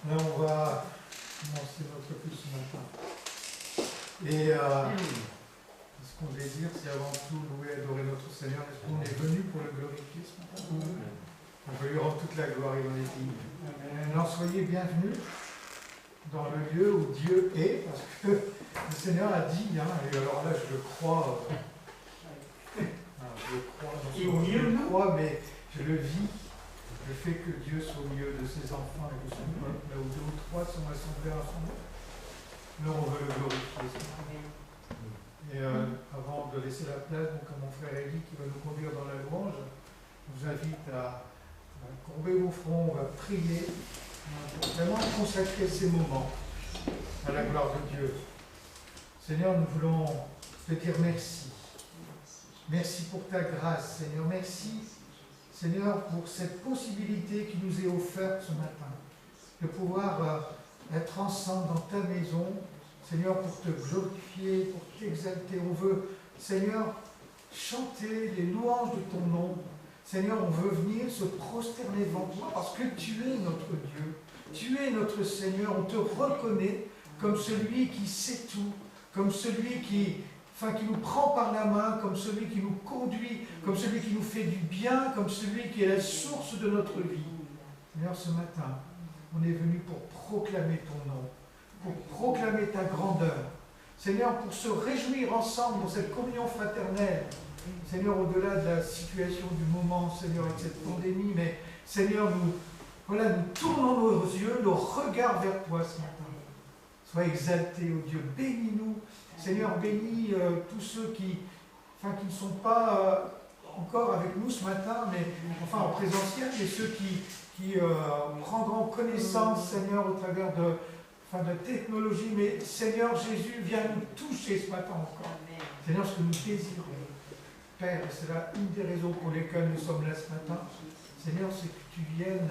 Là, on va commencer notre culte ce matin. Et ce qu'on désire, c'est avant tout louer et adorer notre Seigneur. Est-ce qu'on est venu pour le glorifier ce matin? On veut lui rendre toute la gloire et l'honneur. Alors, soyez bienvenus dans le lieu où Dieu est, parce que le Seigneur a dit, et alors là, je le crois, mais je le vis. Le fait que Dieu soit au milieu de ses enfants et de son peuple, là où deux ou trois sont assemblés à son nom, nous on veut le glorifier. Et avant de laisser la place donc, à mon frère Elie qui va nous conduire dans la louange, je vous invite à courber vos fronts, on va prier, pour vraiment consacrer ces moments à la gloire de Dieu. Seigneur, nous voulons te dire merci. Merci pour ta grâce, Seigneur. Merci, Seigneur, pour cette possibilité qui nous est offerte ce matin, de pouvoir être ensemble dans ta maison, Seigneur, pour te glorifier, pour t'exalter. On veut, Seigneur, chanter les louanges de ton nom. Seigneur, on veut venir se prosterner devant toi parce que tu es notre Dieu, tu es notre Seigneur. On te reconnaît comme celui qui sait tout, comme celui qui nous prend par la main, comme celui qui nous conduit, comme celui qui nous fait du bien, comme celui qui est la source de notre vie. Seigneur, ce matin, on est venu pour proclamer ton nom, pour proclamer ta grandeur. Seigneur, pour se réjouir ensemble dans cette communion fraternelle. Seigneur, au-delà de la situation du moment, Seigneur, avec cette pandémie, mais Seigneur, nous tournons nos yeux, nos regards vers toi ce matin. Sois exalté, ô Dieu, bénis-nous. Seigneur, bénis tous ceux qui ne sont pas encore avec nous ce matin, mais enfin en présentiel, mais ceux qui prendront connaissance, Seigneur, au travers de technologie. Mais Seigneur Jésus, viens nous toucher ce matin encore. Seigneur, ce que nous désirons, Père, et c'est là une des raisons pour lesquelles nous sommes là ce matin, Seigneur, c'est que tu viennes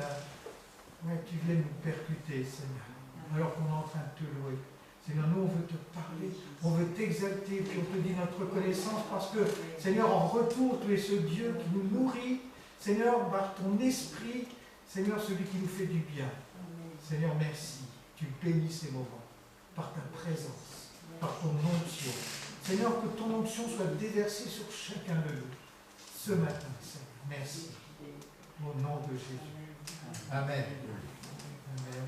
nous percuter, Seigneur, alors qu'on est en train de te louer. Seigneur, nous, on veut te parler, on veut t'exalter, puis on te dit notre reconnaissance, parce que, Seigneur, en retour, tu es ce Dieu qui nous nourrit, Seigneur, par ton esprit, Seigneur, celui qui nous fait du bien. Seigneur, merci. Tu bénis ces moments, par ta présence, par ton onction. Seigneur, que ton onction soit déversée sur chacun de nous, ce matin, Seigneur. Merci. Au nom de Jésus. Amen. Amen.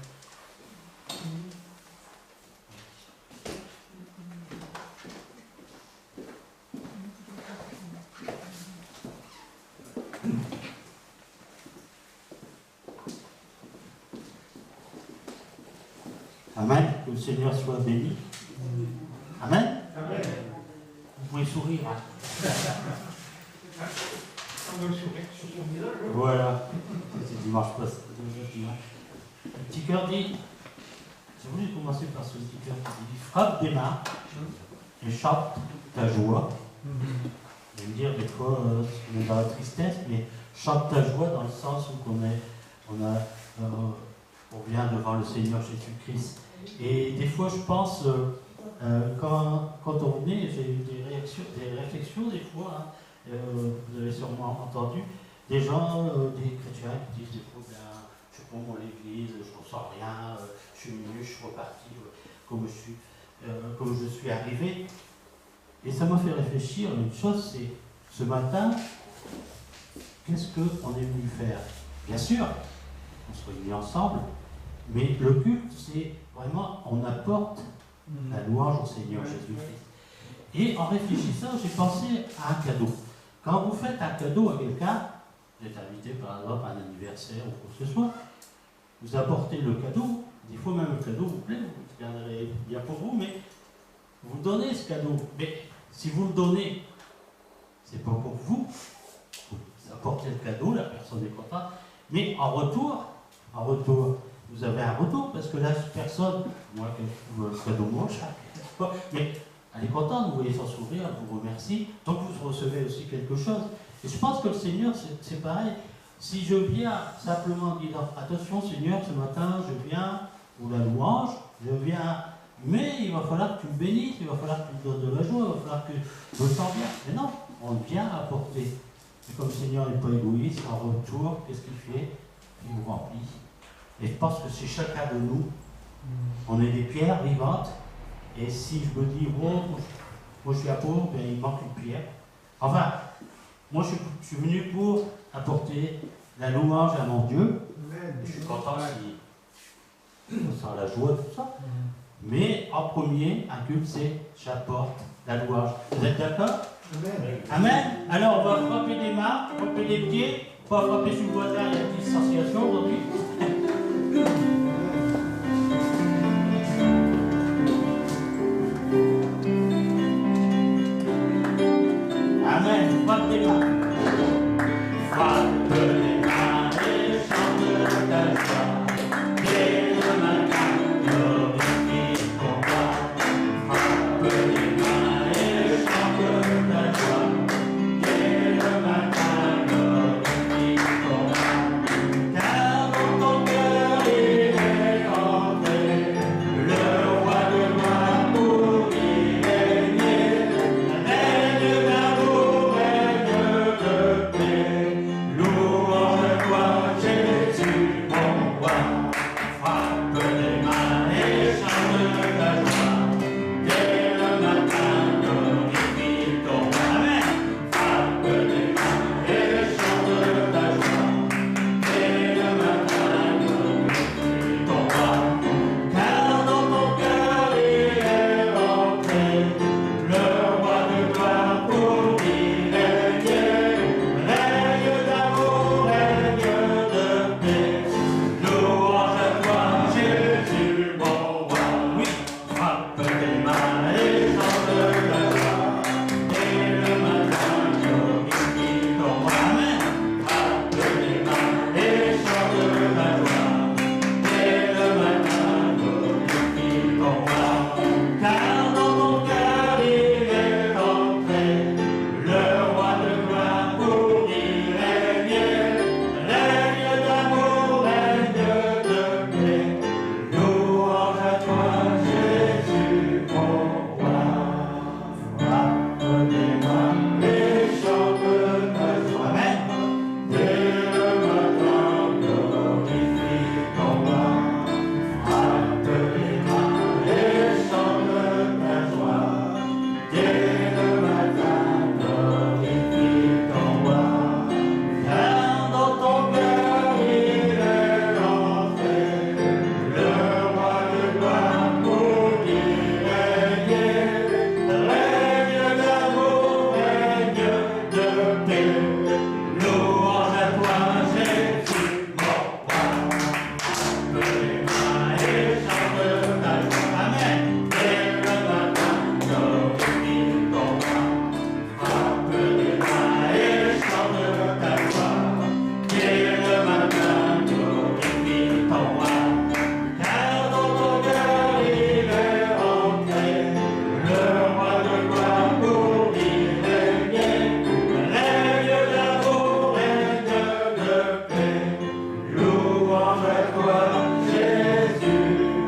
Amen. Que le Seigneur soit béni. Amen. Amen. Vous pouvez sourire. Voilà. C'est dimanche passé. Le petit cœur dit, j'ai voulu commencer par ce petit cœur qui dit, frappe des mains et chante ta joie. Je vais me dire des fois, on est dans la tristesse, mais chante ta joie dans le sens où on vient devant le Seigneur Jésus-Christ. Et des fois, je pense, quand on venait, j'ai eu des réflexions des fois, vous avez sûrement entendu, des gens, des chrétiens qui disent des fois, je suis bon à l'église, je ne ressens rien, je suis venu, je suis reparti comme je suis arrivé. Et ça m'a fait réfléchir à une chose, c'est ce matin, qu'est-ce qu'on est venu faire? Bien sûr, on se réunit ensemble, mais le culte, c'est vraiment, on apporte la louange au Seigneur Jésus-Christ. Et en réfléchissant, j'ai pensé à un cadeau. Quand vous faites un cadeau à quelqu'un, vous êtes invité par exemple à un anniversaire ou quoi que ce soit, vous apportez le cadeau, des fois même le cadeau vous plaît, vous garderez bien pour vous, mais vous donnez ce cadeau. Mais si vous le donnez, c'est pas pour vous. Vous apportez le cadeau, la personne est contente, mais en retour, vous avez un retour, parce que la personne, moi, le cadeau moi, mais elle est contente, vous voyez son sourire, elle vous remercie, donc vous recevez aussi quelque chose. Et je pense que le Seigneur, c'est pareil. Si je viens simplement en disant, attention Seigneur, ce matin, je viens pour la louange, je viens, mais il va falloir que tu me bénisses, il va falloir que tu me donnes de la joie, il va falloir que je me sente bien. Mais non, on vient apporter. Et comme le Seigneur n'est pas égoïste, en retour, qu'est-ce qu'il fait? Il vous remplit. Et je pense que c'est chacun de nous. On est des pierres vivantes. Et si je me dis, oh, moi je suis apôtre, ben, il manque une pierre. Enfin, moi je suis venu pour apporter la louange à mon Dieu. Je suis content si on sent la joie, tout ça. Mais en premier, un culte, c'est j'apporte la louange. Vous êtes d'accord? Amen. Amen. Alors on va frapper des mains, frapper des pieds, pas frapper sur le voisin, il y a une distanciation aujourd'hui. Amen. Frappe des mains. Frappe les mains et chante ta joie. Dès le matin, glorifie ton roi. Frappe les mains et chante ta joie. Dès le matin, glorifie ton roi. Car dans ton cœur il est entré le roi de gloire pour y régner. Règne d'amour, règne de paix. Louange à toi, Jésus, mon roi. Frappe les mains et chante ta joie. Dès le matin, glorifie ton roi. Amen. Frappe les mains et chante ta joie. Dès le matin, glorifie ton roi. Car dans ton cœur il est rentré le roi de gloire pour y régner. Règne d'amour, règne de paix. Louange à toi, Jésus, mon roi. Oui, frappe les mains et chante ta joie. Dès le matin, glorifie ton roi. Amen. Frappe les mains et chante ta joie. Dès le matin, glorifie ton roi. Car dans ton cœur il est entré le roi de gloire pour y régner. Règne d'amour, règne de paix. Louange à toi, Jésus, mon roi. Frappe les mains et chante ta joie. Amen. Dès le matin, glorifie ton roi. Frappe les mains et chante ta joie. Dès le matin, glorifie ton roi. Car dans ton cœur il est entré le roi de gloire pour y régner. Règne d'amour, règne de paix. Louange à toi, Jésus, mon roi. Frappe les mains et chante ta joie. Amen. Dès le matin, glorifie ton roi. Frappe les mains et chante ta joie. Dès le matin, glorifie ton roi. Car dans ton cœur il est entré le roi de gloire pour y régner. Règne d'amour, règne de paix. Louange à toi, Jésus,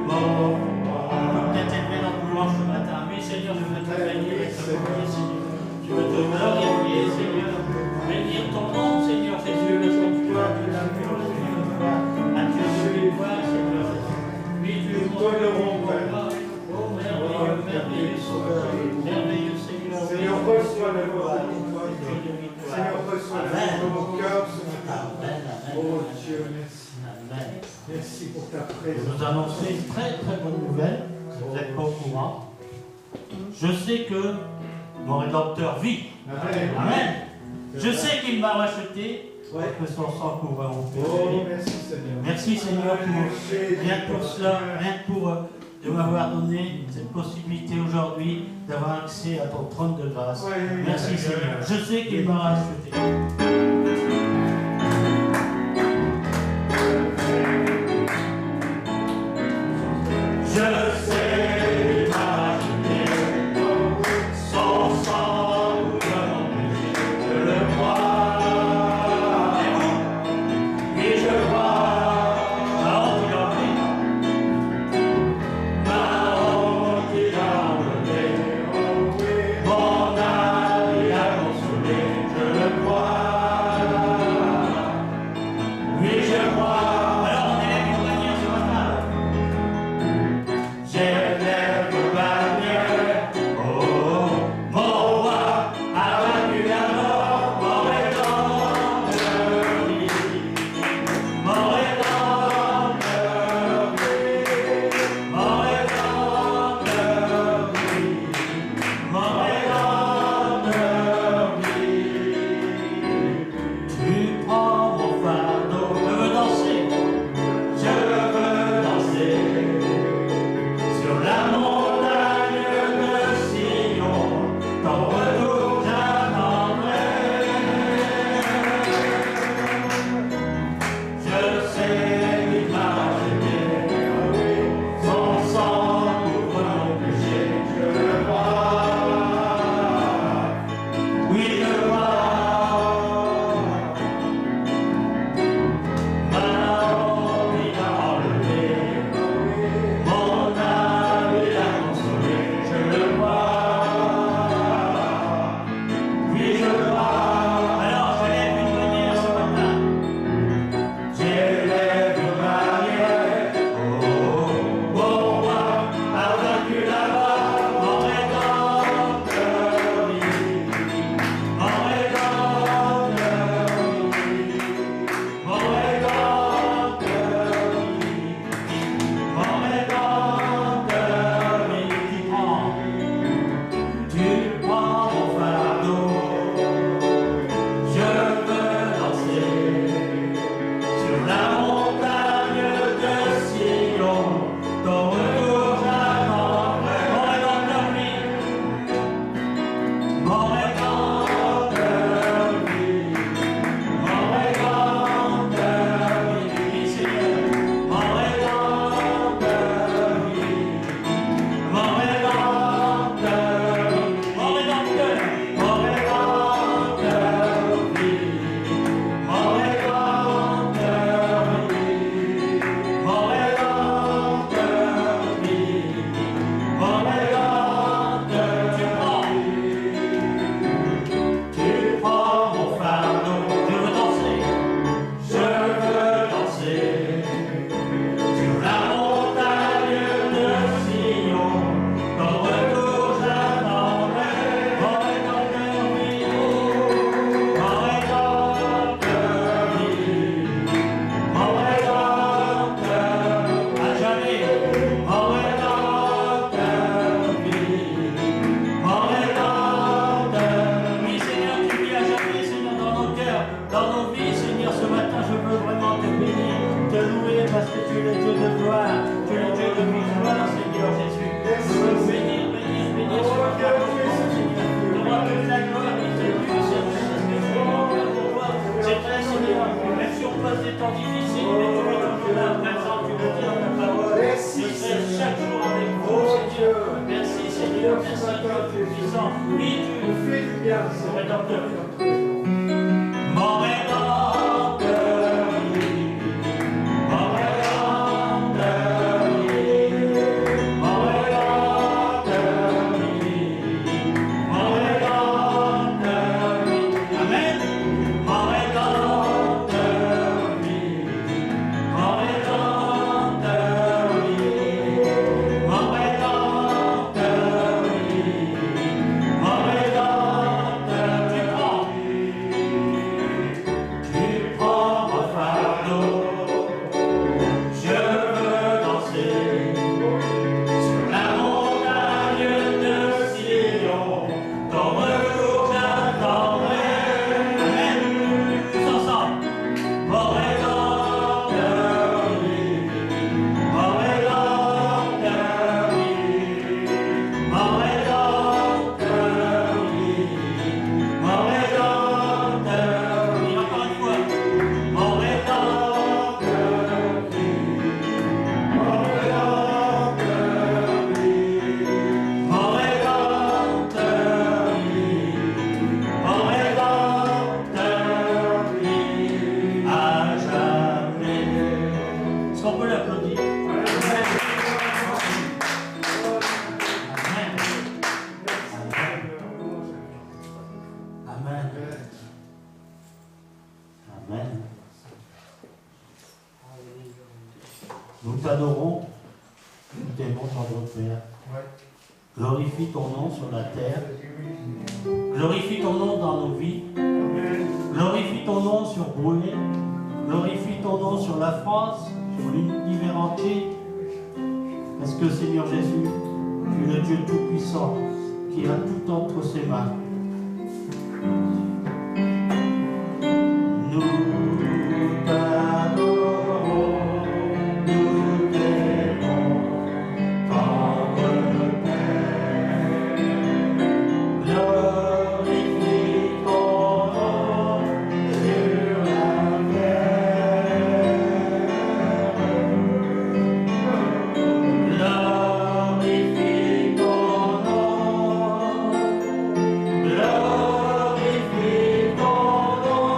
mon roi. Peut-être élevé dans le louange ce matin. Oui, Seigneur, je veux te bénir et te glorifier, Seigneur. Je veux te glorifier, Seigneur. Bénir ton nom, Seigneur Jésus, le sanctuaire de l'amour, Seigneur. À Dieu de gloire, Seigneur Jésus. Oui, tu es mon Dieu, mon roi. Oh, merveilleux, merveilleux, merveilleux, Seigneur. Seigneur, reçois la gloire. Seigneur, reçois la gloire de mon cœur ce matin. Amen, amen. Oh Dieu, merci. Amen. Merci pour ta Je présence. vous annoncer une très très bonne nouvelle, si vous n'êtes pas au courant. Je sais que mon Rédempteur vit. Amen. Amen. Je sais qu'il m'a racheté et que son sang couvre mon Oh, péché. merci Seigneur. Merci Seigneur pour rien que pour cela, rien que pour de m'avoir donné cette possibilité aujourd'hui d'avoir accès à ton trône de grâce. Merci Seigneur. Je sais qu'il m'a racheté. Je sais qu'il m'a racheté. Son sang couvre mon péché. Je le crois. Et vous? Et je crois. Ma honte il a enlevé. Ma honte il a enlevé. Mon âme il a consolé. Je le crois. le dire ta parole. Je serai chaque jour avec vous, Seigneur. Merci, Seigneur. Merci, Dieu puissant. Oui, tu fais du bien, c'est rédempteur. Mon rédempteur, mon rédempteur, mon rédempteur, mon rédempteur, amen. Mon rédempteur, mon rédempteur, mon rédempteur, mon rédempteur, tu prends mon fardeau. Je veux danser sur la montagne de Sion, ton retour j'attendrai. Amen. Tous ensemble. Mon rédempteur, mon rédempteur, mon rédempteur, mon rédempteur. Encore une fois. Mon rédempteur, mon rédempteur, mon rédempteur, mon rédempteur, à jamais. Est-ce qu'on peut l'applaudir? Amen. Amen. Amen. Nous t'adorons, nous t'aimons, tendre Père. Ouais. Glorifie ton nom sur la terre. Glorifie ton nom dans nos vies. Glorifie ton nom sur Brûlé. Glorifie ton nom sur la France, sur l'univers entier. Parce que Seigneur Jésus, tu es le Dieu Tout-Puissant qui a tout entre ses mains. Nous t'adorons, nous t'aimons, tendre Père. Glorifie ton nom sur la terre. Glorifie ton nom. Glorifie ton nom.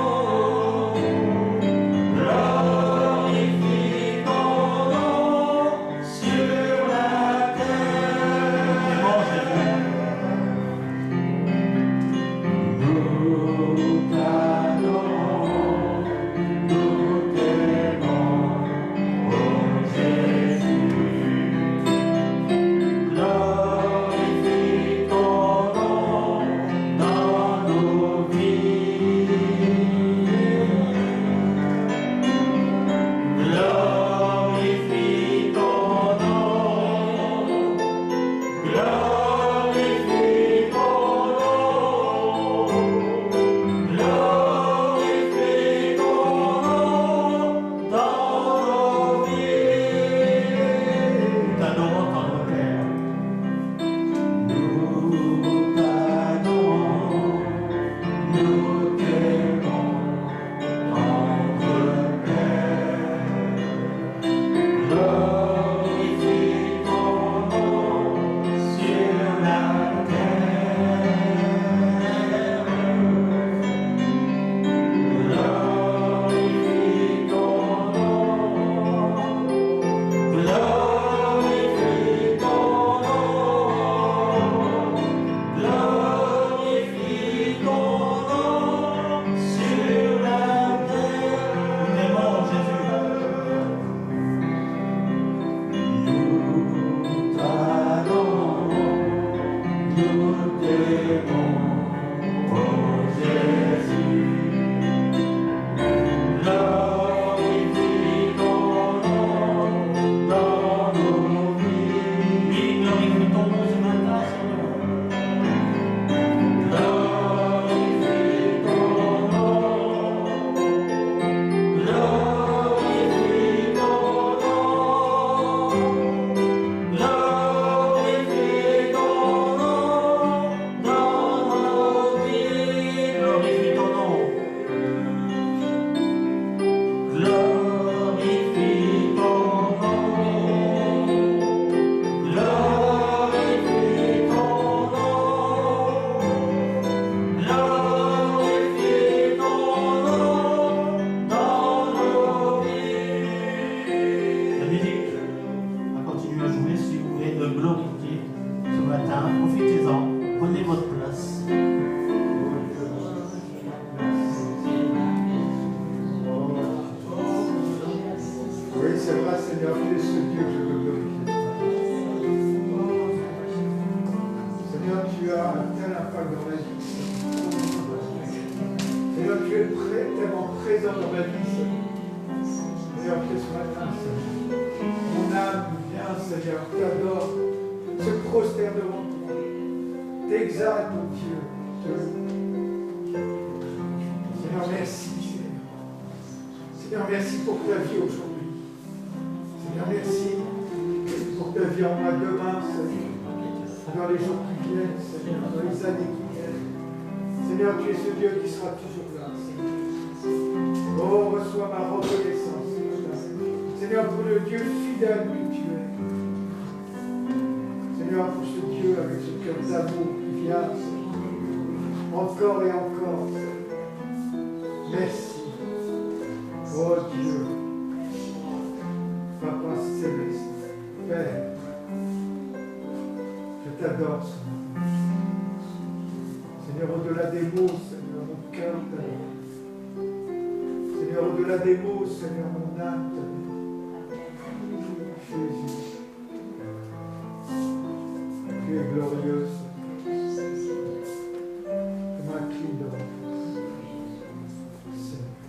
Seigneur, t'adore, se prosterne devant toi, t'exalte, mon Dieu. Seigneur, merci, Seigneur. Seigneur, merci pour ta vie aujourd'hui. Seigneur, merci pour ta vie en moi demain, Seigneur. Dans les jours qui viennent, Seigneur, dans les années qui viennent. Seigneur, tu es ce Dieu qui sera toujours là, Seigneur. Oh, reçois ma reconnaissance, Seigneur. Seigneur, pour le Dieu fidèle que tu es. Seigneur, pour ce Dieu avec ce cœur d'amour qui vient, Seigneur. Encore et encore, Seigneur. Merci. Oh Dieu. Papa céleste, Père. Je t'adore, Seigneur. Seigneur, au-delà des mots, Seigneur, mon cœur t'adore. Seigneur, au-delà des mots, Seigneur, mon âme t'adore. Jésus, tu es glorieux, Seigneur. Je m'incline devant toi, Seigneur.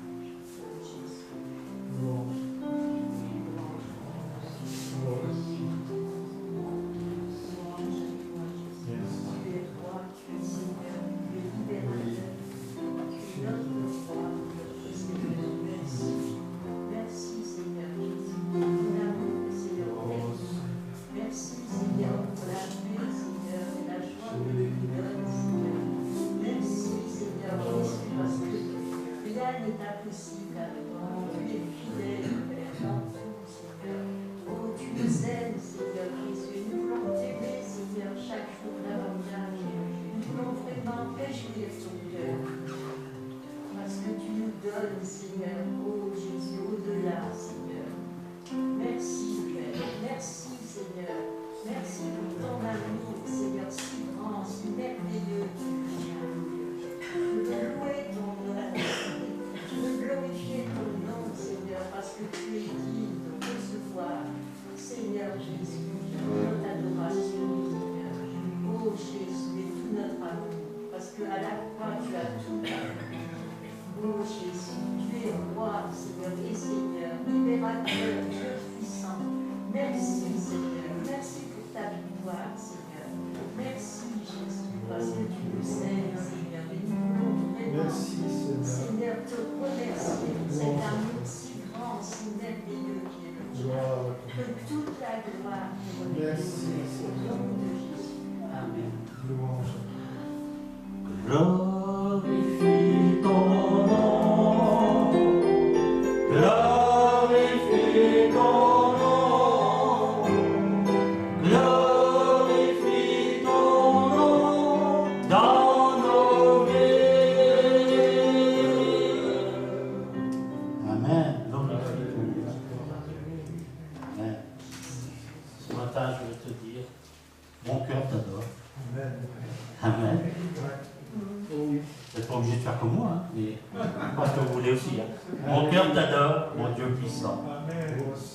Louange.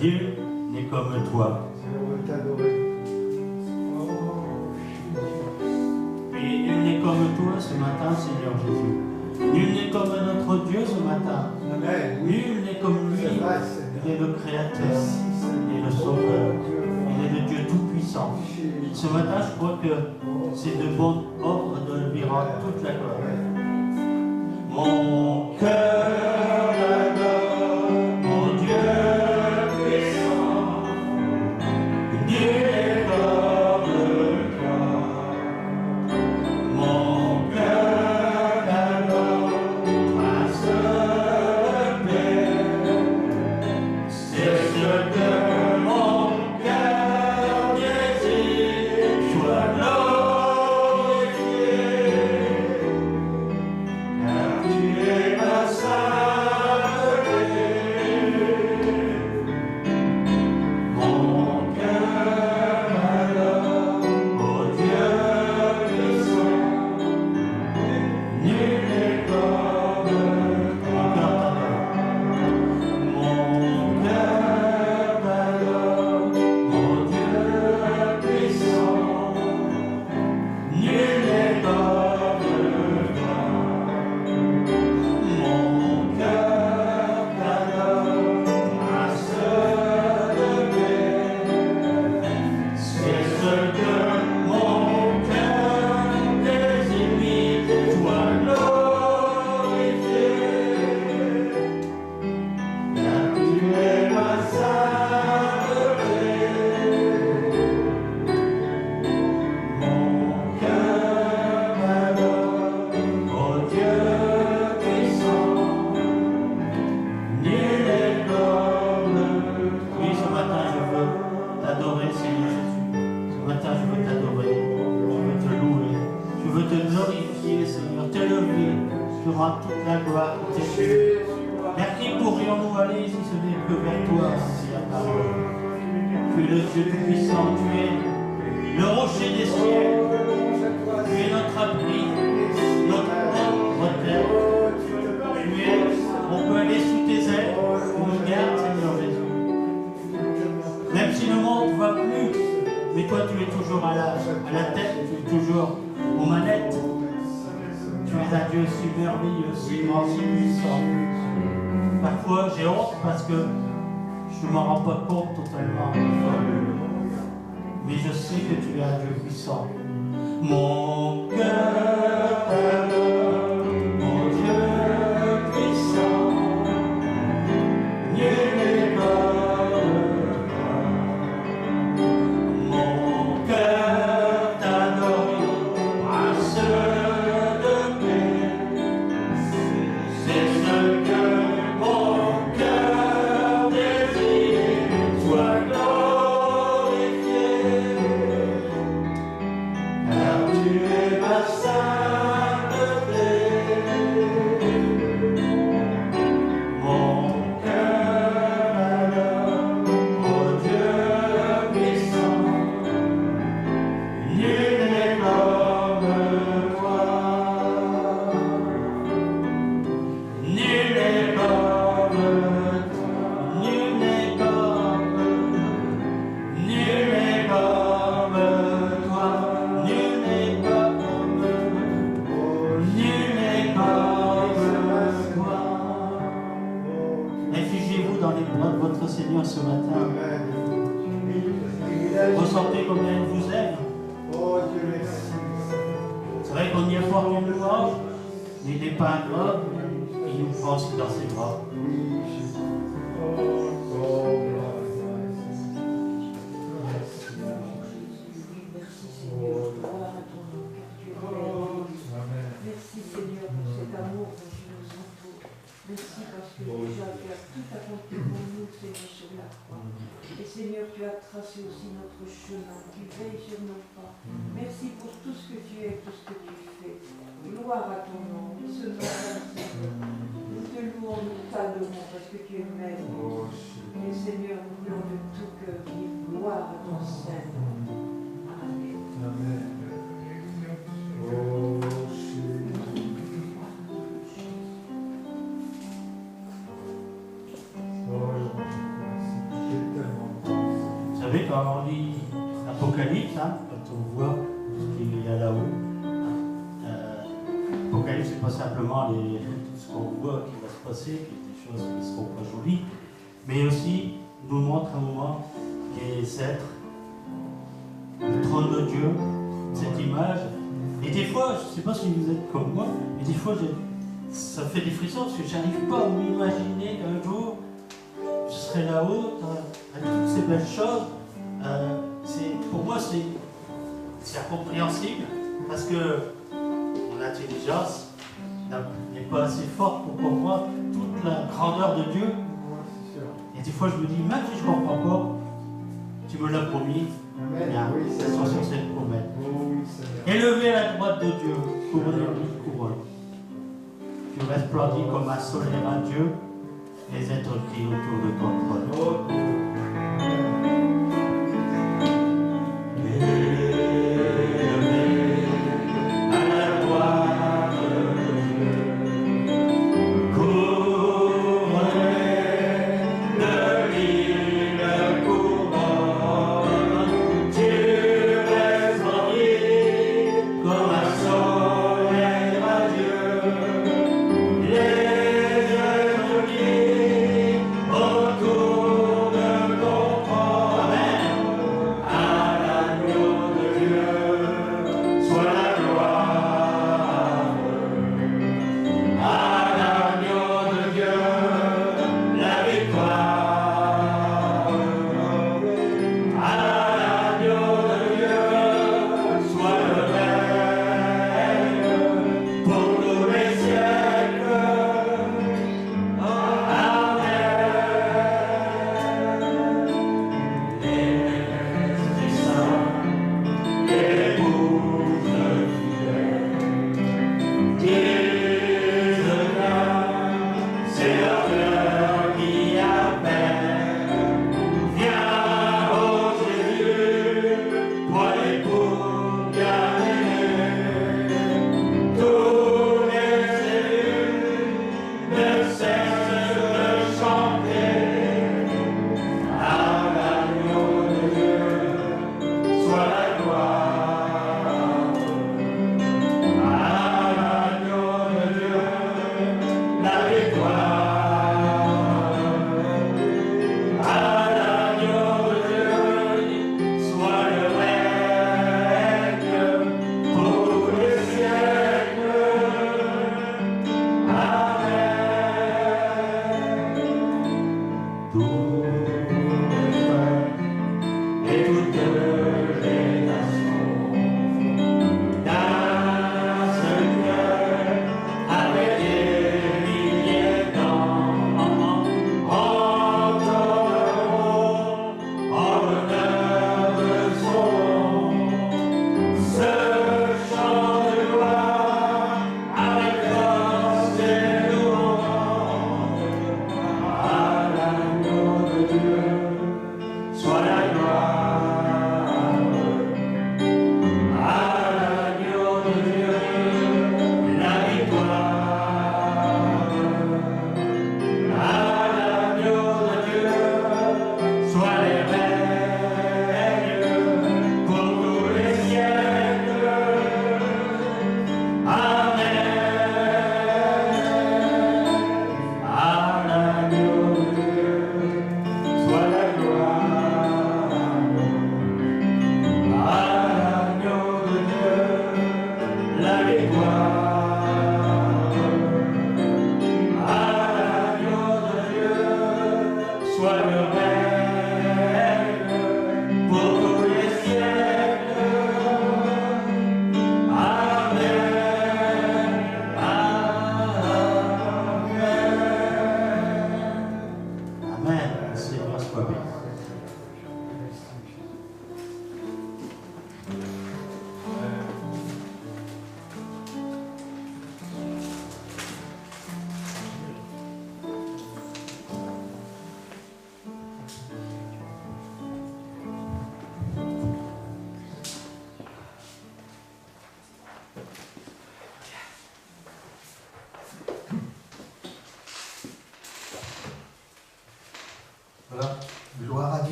Nul n'est comme toi. Et nul n'est comme toi ce matin, Seigneur Jésus. Nul n'est comme notre Dieu ce matin. Nul n'est comme lui. Il est le Créateur. Il est le Sauveur. Il est le Dieu Tout-Puissant. Ce matin, je crois que c'est de bon ordre de lui rendre toute la gloire. Mon cœur. Tu es ma glorifié, Seigneur, t'élever. Tu rends toute la gloire pour tes yeux. Vers qui pourrions-nous aller si ce n'est que vers toi, dit la parole. Tu es le Dieu tout-puissant, tu es le rocher des ciels. Tu es notre abri, notre terre. On peut aller sous tes ailes, tu nous gardes, Seigneur Jésus. Même si le monde ne va plus, mais toi tu es toujours à la tête, tu es toujours aux manettes. Tu es un Dieu si merveilleux, si grand, si puissant. Parfois j'ai honte parce que je ne m'en rends pas compte totalement. Mais je sais que tu es un Dieu puissant. Mon cœur t'adore, mon Dieu puissant, nul n'est comme toi. Mon cœur t'adore, prince de paix, c'est ce que mon cœur désire, sois glorifié. Tu es ma sainteté, mon cœur adore, ô Dieu puissant, nul n'est comme toi, nul n'est comme toi, nul n'est comme, nul n'est comme toi. Réfugiez-vous dans les bras de votre Seigneur ce matin. Ressentez combien il vous aime. C'est vrai qu'on y apporte une louange, mais il n'est pas ingrat, il nous prend aussi dans ses bras. Merci Seigneur pour cet amour dont tu nous entoures. Merci parce que déjà tu as tout accompli pour nous, Seigneur, sur la croix. Et Seigneur, tu as tracé aussi notre chemin, tu veilles sur nos pas. Merci pour tout ce que tu es, tout ce que tu fais. Gloire à ton nom, ce matin, Seigneur. Nous te louons, nous t'adorons parce que tu es maître. Et Seigneur, nous voulons de tout cœur dire gloire à ton Saint-Nom. Amen. Amen. Vous savez, quand on lit l'Apocalypse, quand on voit ce qu'il y a là-haut, l'Apocalypse, c'est pas simplement tout ce qu'on voit qui va se passer, qui est des choses qui ne seront pas jolies, mais aussi nous montre un moment les êtres, le trône de Dieu, cette image. Et des fois, je ne sais pas si vous êtes comme moi, mais des fois, ça me fait des frissons parce que je n'arrive pas à m'imaginer qu'un jour, je serai là-haut, avec toutes ces belles choses. Pour moi, c'est incompréhensible parce que mon intelligence n'est pas assez forte pour comprendre toute la grandeur de Dieu. Et des fois, je me dis, même si je ne comprends pas, tu me l'as promis. Bien, c'est sur cette promesse. Élevé à la droite de Dieu, couronné de couronne. Tu resplendis comme un soleil radieux, les êtres qui autour de ton trône. Autour de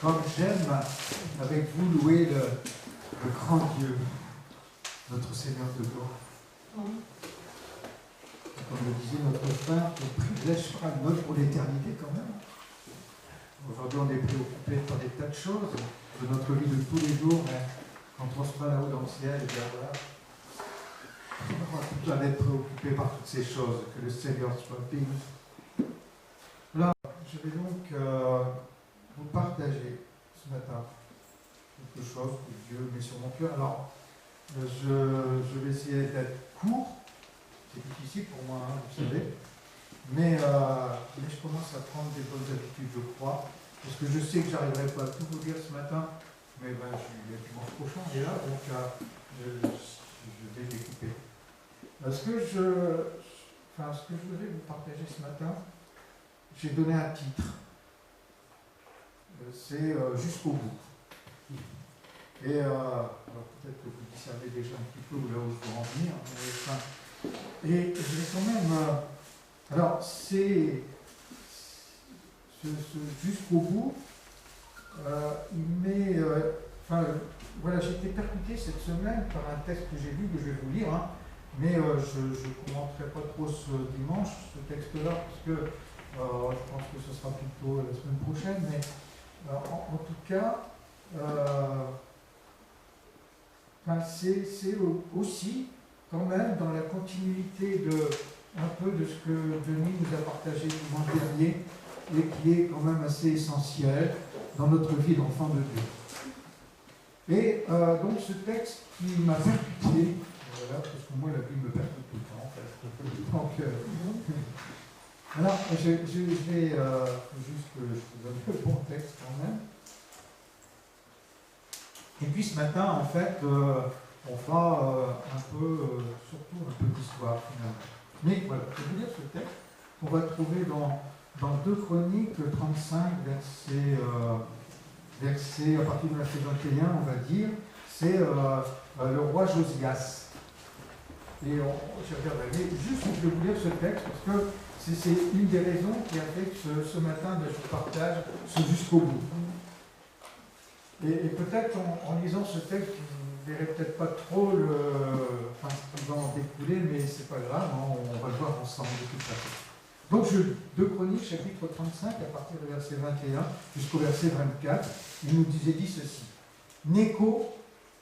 comme j'aime avec vous louer le grand Dieu, notre Seigneur de gloire. Comme le disait notre Père, le privilège sera notre pour l'éternité quand même. Aujourd'hui, on est préoccupé par des tas de choses de notre vie de tous les jours, mais quand on sera là-haut dans le ciel, et bien voilà, on aura tout à être préoccupé par toutes ces choses, que le Seigneur soit béni. Alors, je vais donc vous partager ce matin quelque chose que Dieu met sur mon cœur. Alors, je vais essayer d'être court. C'est difficile pour moi, hein, vous savez. Mais je commence à prendre des bonnes habitudes, je crois. Parce que je sais que je n'arriverai pas à tout vous dire ce matin. Mais ben, il y a dimanche prochain, il est là, donc je vais découper. Ce que je voudrais vous partager ce matin, j'ai donné un titre. C'est Jusqu'au bout. Et alors peut-être que vous discernez déjà un petit peu là où je veux en venir. Et je vais quand même. Alors, c'est Jusqu'au bout. Il met. Voilà, j'ai été percuté cette semaine par un texte que j'ai lu, que je vais vous lire, hein, mais je ne commenterai pas trop ce dimanche, ce texte-là, parce que je pense que ce sera plutôt la semaine prochaine, mais en tout cas, c'est aussi quand même dans la continuité un peu de ce que Denis nous a partagé dimanche dernier, et qui est quand même assez essentiel dans notre vie d'enfant de Dieu. Et donc ce texte qui m'a percuté, voilà, parce que moi la Bible me percute tout le temps en fait. Donc, alors je vais juste que je vous donne le bon texte quand même. Et puis ce matin, en fait, on fera surtout un peu d'histoire finalement. Mais voilà, je vais vous lire ce texte qu'on va trouver dans 2 Chroniques 35, verset à partir du verset 21, on va dire, c'est le roi Josias. Et je regarderai, juste je vais vous lire ce texte parce que c'est une des raisons qui a fait que ce matin je partage ce jusqu'au bout. Et peut-être en lisant ce texte, vous ne verrez peut-être pas trop ce qui va en découler, mais c'est pas grave, hein, on va le voir ensemble de toute façon. Donc, 2 Chroniques, chapitre 35, à partir du verset 21 jusqu'au verset 24, il nous dit ceci. Nécho,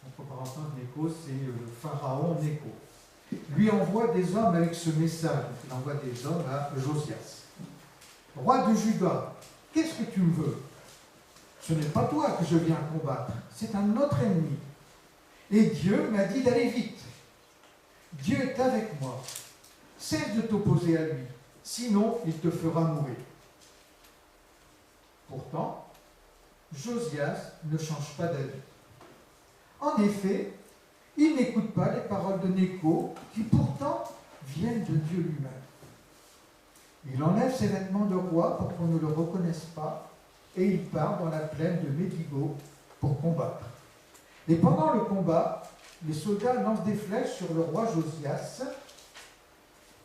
entre parenthèses, Nécho, c'est le pharaon Nécho, lui envoie des hommes avec ce message. Il envoie des hommes à Josias. Roi de Juda, qu'est-ce que tu me veux? Ce n'est pas toi que je viens combattre, c'est un autre ennemi. Et Dieu m'a dit d'aller vite. Dieu est avec moi. Cesse de t'opposer à lui. Sinon, il te fera mourir. Pourtant, Josias ne change pas d'avis. En effet, il n'écoute pas les paroles de Nécho, qui pourtant viennent de Dieu lui-même. Il enlève ses vêtements de roi pour qu'on ne le reconnaisse pas, et il part dans la plaine de Médigo pour combattre. Et pendant le combat, les soldats lancent des flèches sur le roi Josias,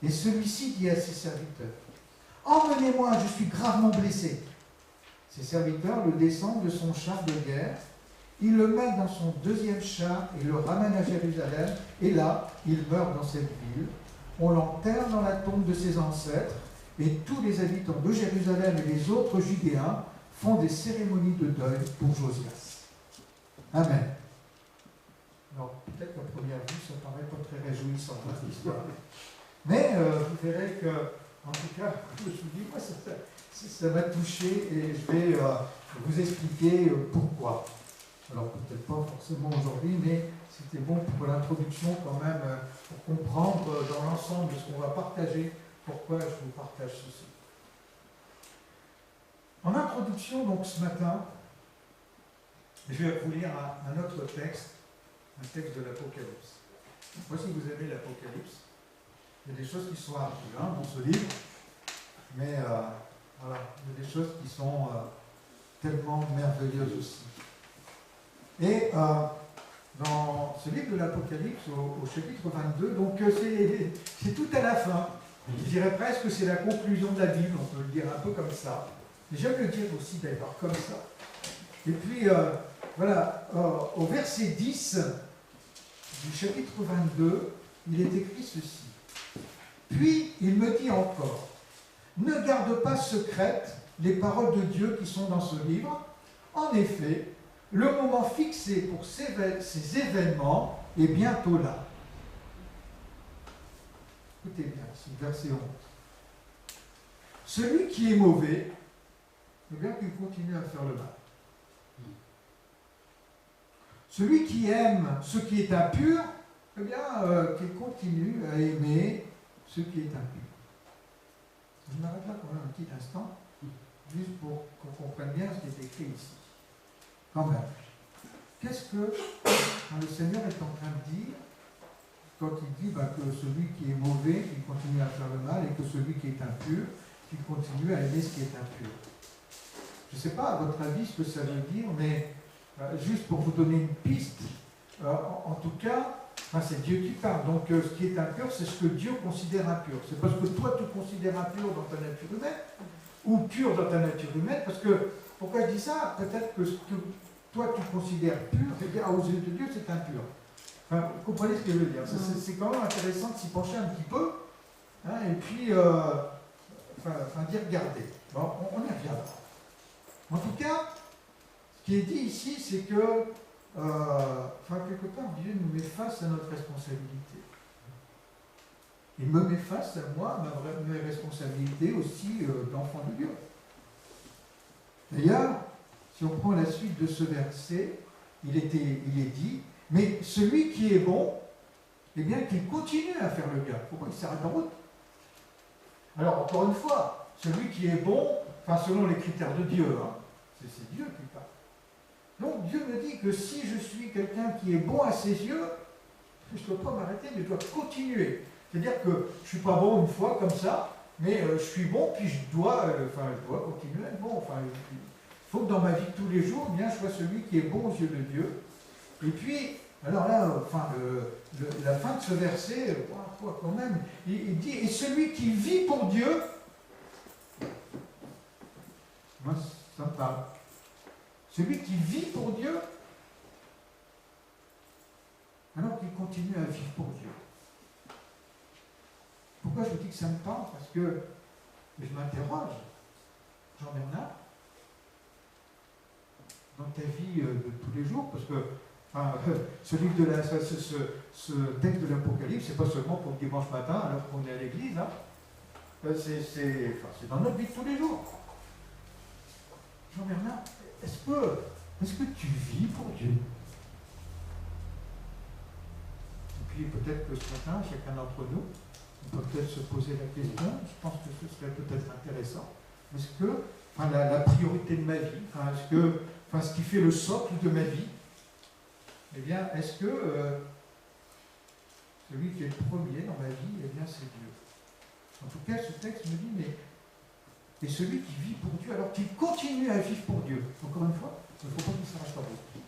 et celui-ci dit à ses serviteurs, « Emmenez-moi, je suis gravement blessé. » Ses serviteurs le descendent de son char de guerre, ils le mettent dans son 2e char et le ramènent à Jérusalem, et là, il meurt dans cette ville. On l'enterre dans la tombe de ses ancêtres, et tous les habitants de Jérusalem et les autres Judéens font des cérémonies de deuil pour Josias. Amen. Alors, peut-être qu'à première vue, ça ne paraît pas très réjouissant, cette histoire. Mais vous verrez que, en tout cas, je vous dis, moi, ça m'a touché et je vais vous expliquer pourquoi. Alors, peut-être pas forcément aujourd'hui, mais c'était bon pour l'introduction quand même, pour comprendre dans l'ensemble de ce qu'on va partager, pourquoi je vous partage ceci. En introduction, donc, ce matin, je vais vous lire un autre texte, un texte de l'Apocalypse. Moi, si vous aimez l'Apocalypse, il y a des choses qui sont un peu dans ce livre, mais voilà, il y a des choses qui sont tellement merveilleuses aussi. Et dans ce livre de l'Apocalypse, au chapitre 22, donc c'est tout à la fin. Je dirais presque que c'est la conclusion de la Bible, on peut le dire un peu comme ça. Mais j'aime le dire aussi d'ailleurs comme ça. Et puis, voilà, au verset 10 du chapitre 22, il est écrit ceci. Puis, il me dit encore, ne garde pas secrètes les paroles de Dieu qui sont dans ce livre. En effet, le moment fixé pour ces événements est bientôt là. Écoutez bien, c'est verset 11. Celui qui est mauvais, il faut bien qu'il continue à faire le mal. Celui qui aime ce qui est impur, eh bien, qu'il continue à aimer ce qui est impur. Je m'arrête là quand même un petit instant, juste pour qu'on comprenne bien ce qui est écrit ici. Quand même. Qu'est-ce que le Seigneur est en train de dire quand il dit que celui qui est mauvais, il continue à faire le mal, et que celui qui est impur, il continue à aimer ce qui est impur? Je ne sais pas, à votre avis, ce que ça veut dire, mais juste pour vous donner une piste, en tout cas, c'est Dieu qui parle. Donc, ce qui est impur, c'est ce que Dieu considère impur. C'est parce que toi, tu considères impur dans ta nature humaine, ou pur dans ta nature humaine, parce que, pourquoi je dis ça? Peut-être que ce que toi, tu considères pur, eh bien, aux yeux de Dieu, c'est impur. Enfin, vous comprenez ce que je veux dire? C'est quand même intéressant de s'y pencher un petit peu, hein, et puis, d'y regarder. Bon, on y reviendra. En tout cas, ce qui est dit ici, c'est que, quelque part, Dieu nous met face à notre responsabilité. Il me met face à moi, mes responsabilités aussi d'enfant de Dieu. D'ailleurs, si on prend la suite de ce verset, il est dit, mais celui qui est bon, eh bien qu'il continue à faire le bien. Pourquoi il s'arrête en route? Alors, encore une fois, celui qui est bon, selon les critères de Dieu, hein, c'est Dieu qui parle. Donc Dieu me dit que si je suis quelqu'un qui est bon à ses yeux, je ne dois pas m'arrêter, mais je dois continuer. C'est-à-dire que je ne suis pas bon une fois comme ça, mais je suis bon, puis je dois continuer à être bon. Il faut que dans ma vie de tous les jours, bien, je sois celui qui est bon aux yeux de Dieu. Et puis, alors là, la fin de ce verset, quand même, il dit, et celui qui vit pour Dieu, moi, ça me parle. Celui qui vit pour Dieu, alors qu'il continue à vivre pour Dieu. Pourquoi je vous dis que ça me parle? Parce que je m'interroge, Jean-Bernard, dans ta vie de tous les jours, parce que ce texte de l'Apocalypse, c'est pas seulement pour le dimanche matin, alors qu'on est à l'église, hein. C'est dans notre vie de tous les jours. Jean-Bernard, est-ce que tu vis pour Dieu? Et puis peut-être que ce matin, chacun d'entre nous, on peut peut-être se poser la question, je pense que ce serait peut-être intéressant. Est-ce que la priorité de ma vie, ce qui fait le socle de ma vie, eh bien, est-ce que celui qui est le premier dans ma vie, eh bien, c'est Dieu? En tout cas, ce texte me dit, et celui qui vit pour Dieu, alors qu'il continue à vivre pour Dieu. Encore une fois, il ne faut pas qu'il s'arrête en route.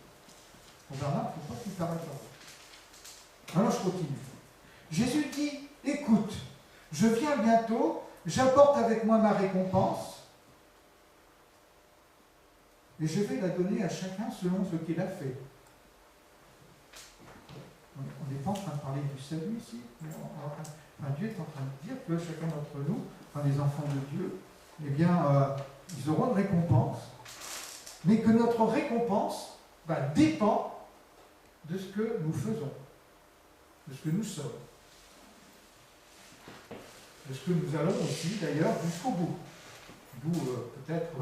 Pour Bernard, il ne faut pas qu'il s'arrête en route. Alors je continue. Jésus dit, écoute, je viens bientôt, j'apporte avec moi ma récompense, et je vais la donner à chacun selon ce qu'il a fait. On n'est pas en train de parler du salut ici. Dieu est en train de dire que chacun d'entre nous, les enfants de Dieu, eh bien, ils auront une récompense, mais que notre récompense dépend de ce que nous faisons, de ce que nous sommes, de ce que nous allons aussi, d'ailleurs, jusqu'au bout. D'où peut-être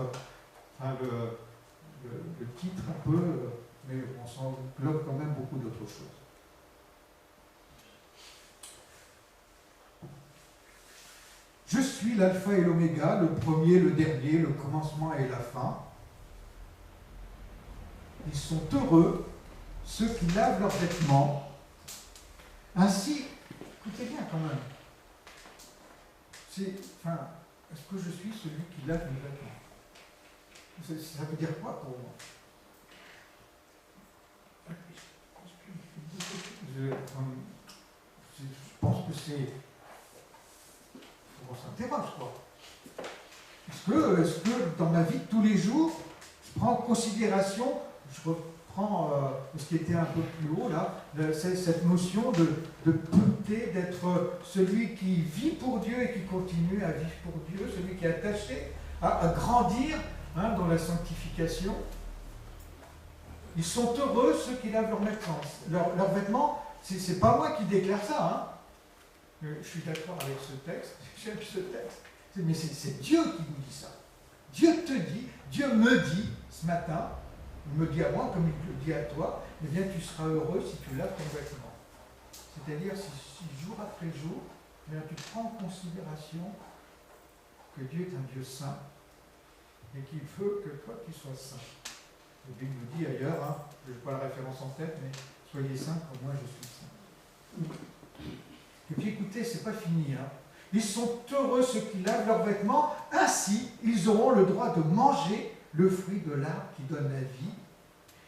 le titre un peu, mais on s'englobe quand même beaucoup d'autres choses. Je suis l'alpha et l'oméga, le premier, le dernier, le commencement et la fin. Ils sont heureux, ceux qui lavent leurs vêtements. Ainsi, écoutez bien quand même. Est-ce que je suis celui qui lave mes vêtements? Ça veut dire quoi pour moi? Je pense que c'est... On s'interroge, quoi. Est-ce que dans ma vie de tous les jours, je prend en considération, je reprends ce qui était un peu plus haut là, cette notion de pureté, d'être celui qui vit pour Dieu et qui continue à vivre pour Dieu, celui qui est attaché à grandir dans la sanctification. Ils sont heureux ceux qui lavent leurs vêtements. C'est pas moi qui déclare ça. Je suis d'accord avec ce texte, j'aime ce texte. Mais c'est Dieu qui nous dit ça. Dieu te dit, Dieu me dit ce matin, il me dit à moi comme il le dit à toi, eh bien tu seras heureux si tu laves ton vêtement. C'est-à-dire si jour après jour, eh bien, tu prends en considération que Dieu est un Dieu saint et qu'il veut que toi tu sois saint. La Bible nous dit ailleurs, je n'ai pas la référence en tête, mais soyez saints comme moi je suis saint. Et puis écoutez, c'est pas fini. Ils sont heureux ceux qui lavent leurs vêtements, ainsi ils auront le droit de manger le fruit de l'arbre qui donne la vie.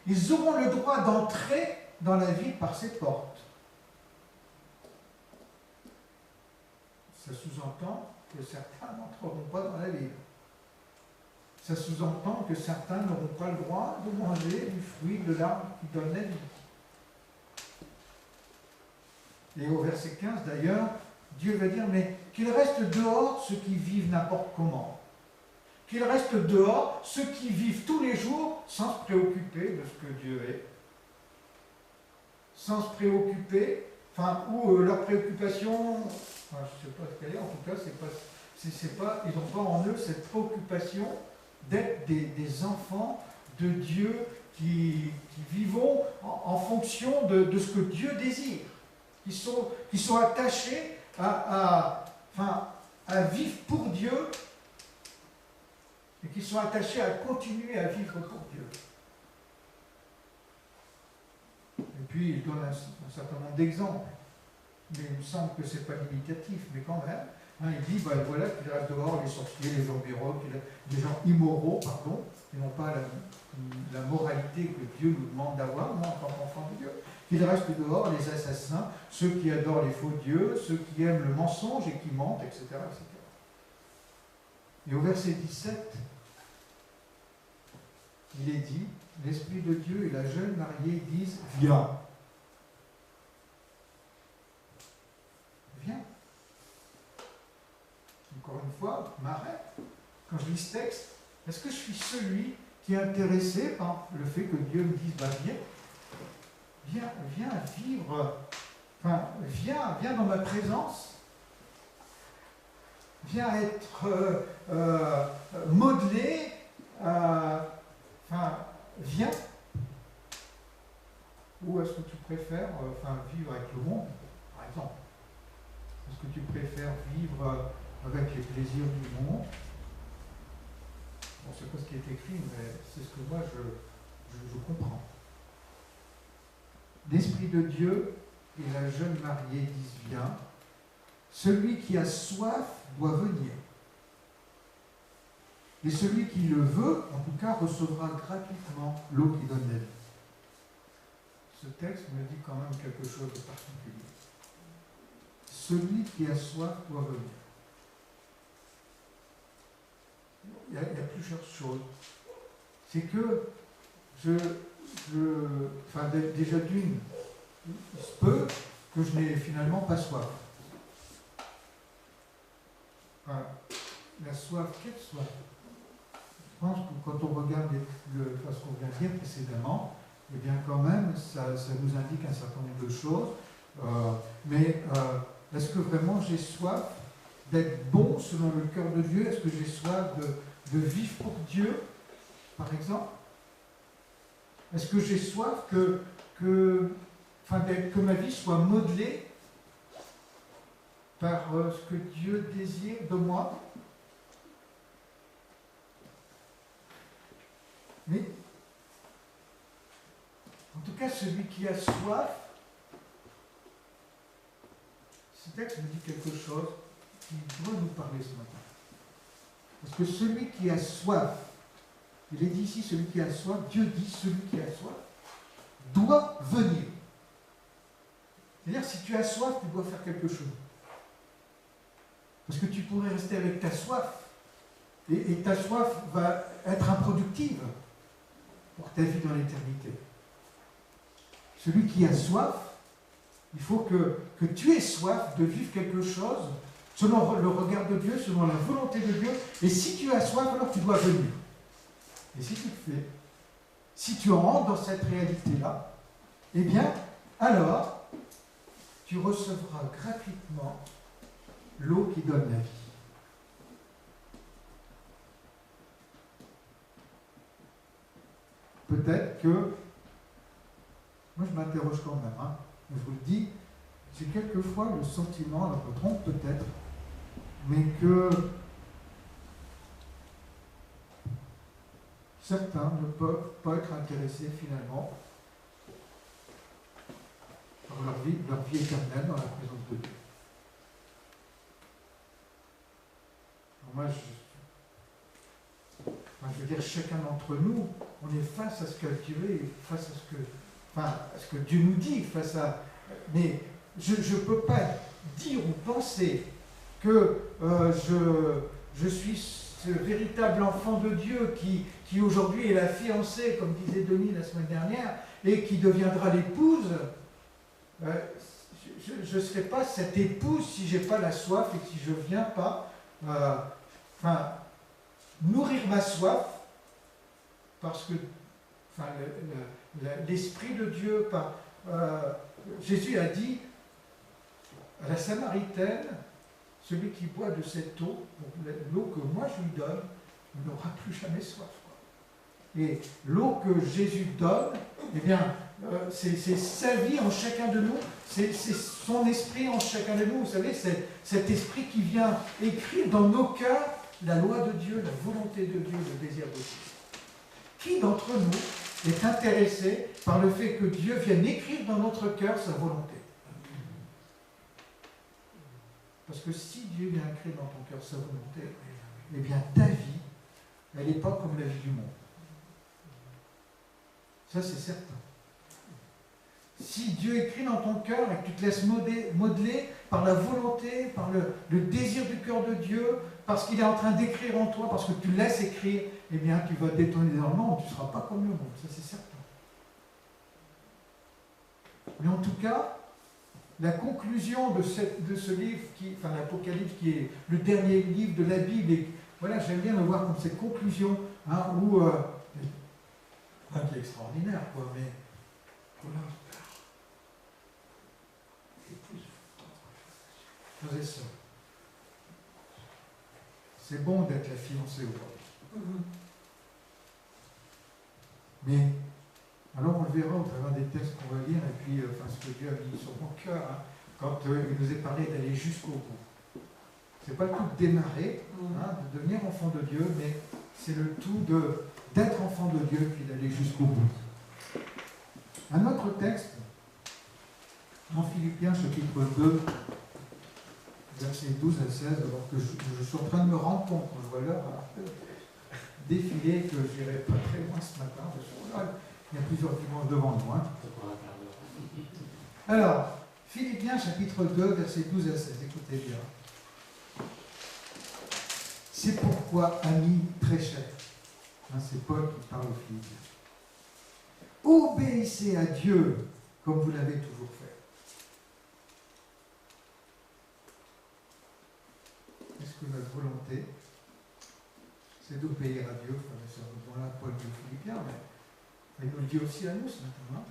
Ils auront le droit d'entrer dans la ville par ses portes. Ça sous-entend que certains n'entreront pas dans la ville. Ça sous-entend que certains n'auront pas le droit de manger du fruit de l'arbre qui donne la vie. Et au verset 15 d'ailleurs, Dieu va dire, mais qu'il reste dehors ceux qui vivent n'importe comment. Qu'il reste dehors ceux qui vivent tous les jours sans se préoccuper de ce que Dieu est. Sans se préoccuper, ou leur préoccupation, je ne sais pas ce qu'elle est, en tout cas, ils n'ont pas en eux cette préoccupation d'être des enfants de Dieu qui vivons en fonction de ce que Dieu désire. Qui sont attachés à vivre pour Dieu et qui sont attachés à continuer à vivre pour Dieu. Et puis il donne un certain nombre d'exemples, mais il me semble que ce n'est pas limitatif, mais quand même, il dit, voilà qu'il reste dehors les sorciers, les environs, les gens immoraux, qui n'ont pas la moralité que Dieu nous demande d'avoir, moi en tant qu'enfant de Dieu. Qu'il reste dehors les assassins, ceux qui adorent les faux dieux, ceux qui aiment le mensonge et qui mentent, etc. etc. Et au verset 17, il est dit, l'Esprit de Dieu et la jeune mariée disent, viens. Viens. Encore une fois, je m'arrête. Quand je lis ce texte, est-ce que je suis celui qui est intéressé par le fait que Dieu me dise, viens. Viens vivre, viens dans ma présence, viens être modelé, viens. Ou est-ce que tu préfères vivre avec le monde, par exemple? Est-ce que tu préfères vivre avec les plaisirs du monde? Bon, c'est pas ce qui est écrit, mais c'est ce que moi je comprends. L'Esprit de Dieu et la jeune mariée disent viens. Celui qui a soif doit venir. Et celui qui le veut, en tout cas, recevra gratuitement l'eau qui donne la vie. Ce texte me dit quand même quelque chose de particulier. Celui qui a soif doit venir. Il y a plusieurs choses. C'est que déjà d'une, il se peut que je n'ai finalement pas soif. La soif, quelle soif? Je pense que quand on regarde ce qu'on vient de dire précédemment, eh bien quand même, ça nous indique un certain nombre de choses. Mais est-ce que vraiment j'ai soif d'être bon selon le cœur de Dieu? Est-ce que j'ai soif de vivre pour Dieu, par exemple? Est-ce que j'ai soif que ma vie soit modelée par ce que Dieu désire de moi? Mais, en tout cas, celui qui a soif, ce texte me dit quelque chose qui doit nous parler ce matin. Parce que celui qui a soif, il est dit ici, celui qui a soif, Dieu dit, celui qui a soif, doit venir. C'est-à-dire, si tu as soif, tu dois faire quelque chose. Parce que tu pourrais rester avec ta soif, et ta soif va être improductive. pour ta vie dans l'éternité. Celui qui a soif, il faut que tu aies soif de vivre quelque chose selon le regard de Dieu, selon la volonté de Dieu. Et si tu as soif, alors tu dois venir. Et si tu le fais, si tu rentres dans cette réalité-là, eh bien, alors, tu recevras gratuitement l'eau qui donne la vie. Peut-être que, moi je m'interroge quand même, hein, je vous le dis, j'ai quelquefois le sentiment, alors je me trompe peut-être, mais que certains ne peuvent pas être intéressés finalement par leur vie éternelle dans la présence de Dieu. Alors moi, je veux dire, chacun d'entre nous, on est face à ce que Dieu est, face à ce que Dieu nous dit, mais je ne peux pas dire ou penser que je suis ce véritable enfant de Dieu qui aujourd'hui est la fiancée, comme disait Denis la semaine dernière, et qui deviendra l'épouse. Je ne serai pas cette épouse si je n'ai pas la soif et si je ne viens pas nourrir ma soif, parce que l'Esprit de Dieu, Jésus a dit à la Samaritaine, celui qui boit de cette eau, l'eau que moi je lui donne, n'aura plus jamais soif. Et l'eau que Jésus donne, eh bien, c'est sa vie en chacun de nous, c'est son esprit en chacun de nous. Vous savez, c'est cet esprit qui vient écrire dans nos cœurs la loi de Dieu, la volonté de Dieu, le désir de Dieu. Qui d'entre nous est intéressé par le fait que Dieu vienne écrire dans notre cœur sa volonté? Parce que si Dieu vient écrire dans ton cœur sa volonté, eh bien ta vie, elle n'est pas comme la vie du monde. Ça, c'est certain. Si Dieu écrit dans ton cœur et que tu te laisses modeler par la volonté, par le désir du cœur de Dieu, parce qu'il est en train d'écrire en toi, parce que tu laisses écrire, eh bien, tu vas t'étonner dans le monde, tu ne seras pas comme le monde, ça c'est certain. Mais en tout cas, la conclusion de ce livre, l'Apocalypse, qui est le dernier livre de la Bible, et voilà, j'aime bien le voir comme cette conclusion, qui est extraordinaire, quoi, mais voilà. Frères et sœurs, c'est bon d'être la fiancée aujourd'hui. Mais, alors on le verra au travers des textes qu'on va lire, et puis ce que Dieu a mis sur mon cœur, quand il nous est parlé d'aller jusqu'au bout. C'est pas le tout de démarrer, de devenir enfant de Dieu, mais c'est le tout d'être enfant de Dieu, puis d'aller jusqu'au bout. Un autre texte, en Philippiens chapitre 2, versets 12 à 16, alors que je suis en train de me rendre compte, quand je vois l'heure défiler, que je n'irai pas très loin ce matin, parce que là, il y a plusieurs dimanches devant moi. Alors, Philippiens chapitre 2, versets 12 à 16, écoutez bien. C'est pourquoi, amis très chers, c'est Paul qui parle aux Philippiens, obéissez à Dieu comme vous l'avez toujours fait. Est-ce que notre volonté, c'est d'obéir à Dieu? Bon, là, Paul dit aux Philippiens, mais il nous le dit aussi à nous ce matin.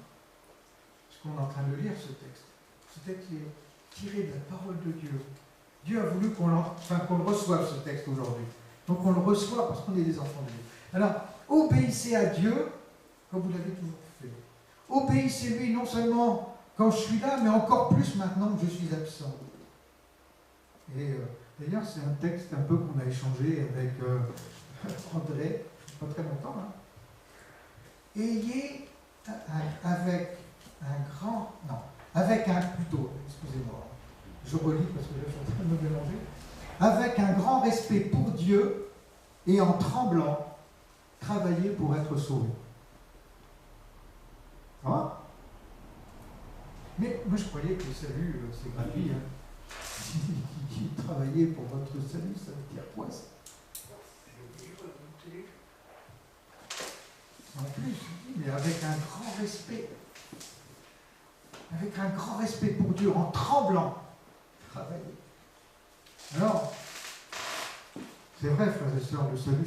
Parce qu'on est en train de lire ce texte. Ce texte est tiré de la parole de Dieu. Dieu a voulu qu'on le reçoive, ce texte, aujourd'hui. Donc on le reçoit parce qu'on est des enfants de Dieu. Alors, obéissez à Dieu comme vous l'avez toujours fait. Obéissez-lui non seulement quand je suis là, mais encore plus maintenant que je suis absent. Et d'ailleurs, c'est un texte un peu qu'on a échangé avec André, pas très longtemps. Ayez excusez-moi, je relis parce que là je suis en train de me mélanger, avec un grand respect pour Dieu et en tremblant, travailler pour être sauvé. Mais moi je croyais que le salut, c'est gratuit. Travailler pour votre salut, ça veut dire quoi ça? En plus, mais avec un grand respect. Avec un grand respect pour Dieu, en tremblant, travailler. Alors, c'est vrai, frères et sœurs, le salut,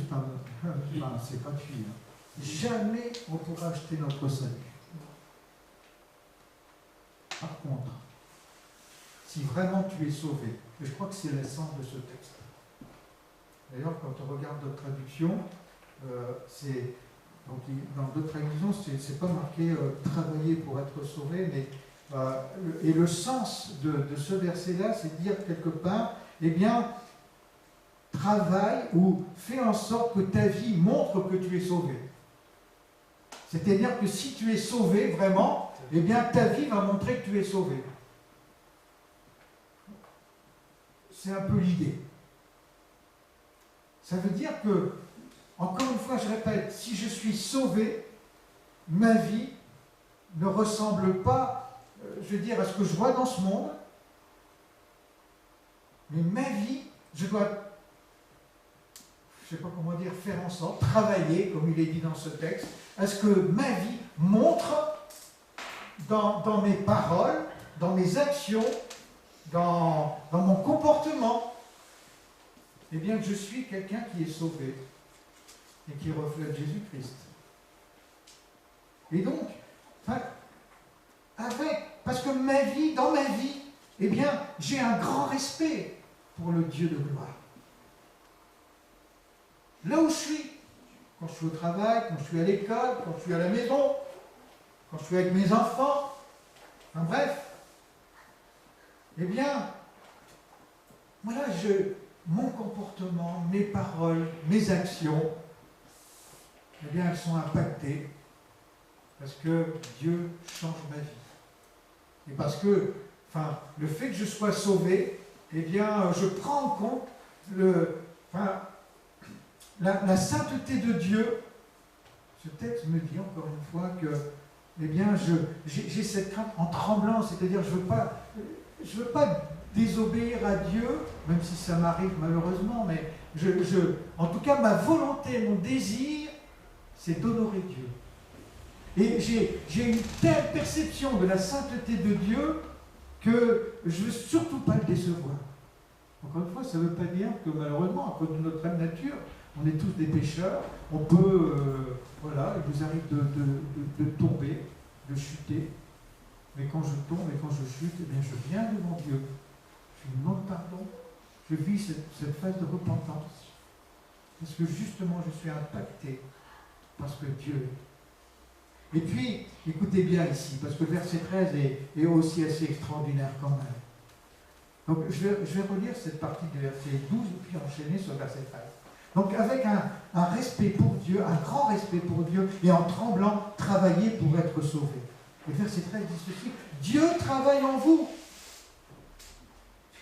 c'est gratuit. Hein. Jamais on pourra acheter notre salut. Par contre, si vraiment tu es sauvé, et je crois que c'est l'essence de ce texte. D'ailleurs, quand on regarde d'autres traductions, donc, dans d'autres traductions, c'est pas marqué travailler pour être sauvé, mais et le sens de ce verset-là, c'est de dire quelque part, eh bien, travaille ou fais en sorte que ta vie montre que tu es sauvé. C'est-à-dire que si tu es sauvé vraiment, eh bien, ta vie va montrer que tu es sauvé. C'est un peu l'idée. Ça veut dire que, encore une fois, je répète, si je suis sauvé, ma vie ne ressemble pas, je veux dire, à ce que je vois dans ce monde, mais ma vie, je dois, je ne sais pas comment dire, faire en sorte, travailler, comme il est dit dans ce texte, à ce que ma vie montre dans mes paroles, dans mes actions, dans mon comportement, eh bien que je suis quelqu'un qui est sauvé et qui reflète Jésus-Christ. Et donc, parce que dans ma vie, eh bien, j'ai un grand respect pour le Dieu de gloire. Là où je suis, quand je suis au travail, quand je suis à l'école, quand je suis à la maison, quand je suis avec mes enfants, enfin bref, eh bien, voilà, mon comportement, mes paroles, mes actions, eh bien, elles sont impactées parce que Dieu change ma vie. Et parce que, le fait que je sois sauvé, eh bien, je prends en compte la sainteté de Dieu. Ce texte me dit encore une fois que, eh bien, j'ai cette crainte en tremblant, c'est-à-dire je veux pas désobéir à Dieu, même si ça m'arrive malheureusement, mais en tout cas, ma volonté, mon désir, c'est d'honorer Dieu. Et j'ai une telle perception de la sainteté de Dieu que je ne veux surtout pas le décevoir. Encore une fois, ça ne veut pas dire que malheureusement, à cause de notre âme nature, on est tous des pécheurs, on peut, il nous arrive de tomber, de chuter, mais quand je tombe et quand je chute, eh bien, je viens devant Dieu, je lui demande pardon, je vis cette phase de repentance, parce que justement je suis impacté, parce que Dieu est. Et puis, écoutez bien ici, parce que le verset 13 est aussi assez extraordinaire quand même. Donc je vais relire cette partie du verset 12 et puis enchaîner sur le verset 13. Donc avec un respect pour Dieu, un grand respect pour Dieu, et en tremblant, travailler pour être sauvé. Le verset 13 dit ceci: Dieu travaille en vous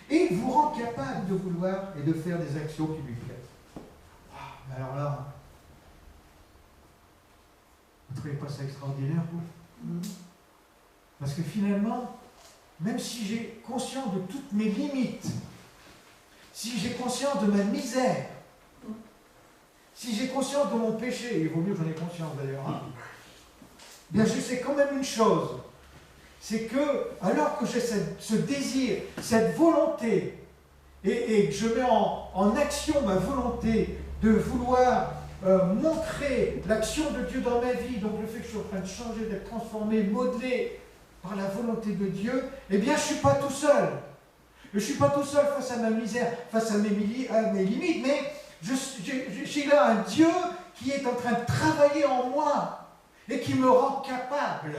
et vous rend capable de vouloir et de faire des actions qui lui plaisent. Mais alors là, vous ne trouvez pas ça extraordinaire, vous? Parce que finalement, même si j'ai conscience de toutes mes limites, si j'ai conscience de ma misère, si j'ai conscience de mon péché, il vaut mieux que j'en ai conscience d'ailleurs, bien je sais quand même une chose, c'est que alors que j'ai ce désir, cette volonté, et que je mets en action ma volonté de vouloir montrer l'action de Dieu dans ma vie, donc le fait que je suis en train de changer, d'être transformé, modelé par la volonté de Dieu, eh bien je ne suis pas tout seul. Je ne suis pas tout seul face à ma misère, face à mes limites, mais j'ai là un Dieu qui est en train de travailler en moi et qui me rend capable.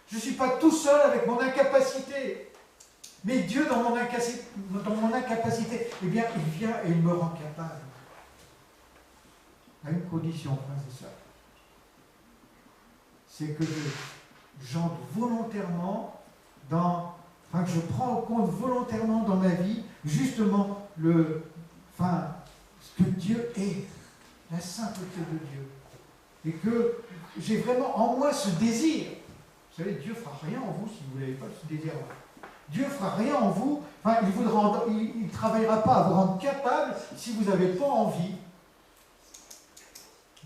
Je ne suis pas tout seul avec mon incapacité, mais Dieu dans mon incapacité, eh bien il vient et il me rend capable. À une condition, frères et sœurs, c'est que j'entre volontairement que je prends en compte volontairement dans ma vie, justement, ce que Dieu est, la sainteté de Dieu. Et que j'ai vraiment en moi ce désir. Vous savez, Dieu ne fera rien en vous si vous n'avez pas ce désir-là. Dieu ne fera rien en vous, il ne travaillera pas à vous rendre capable si vous n'avez pas envie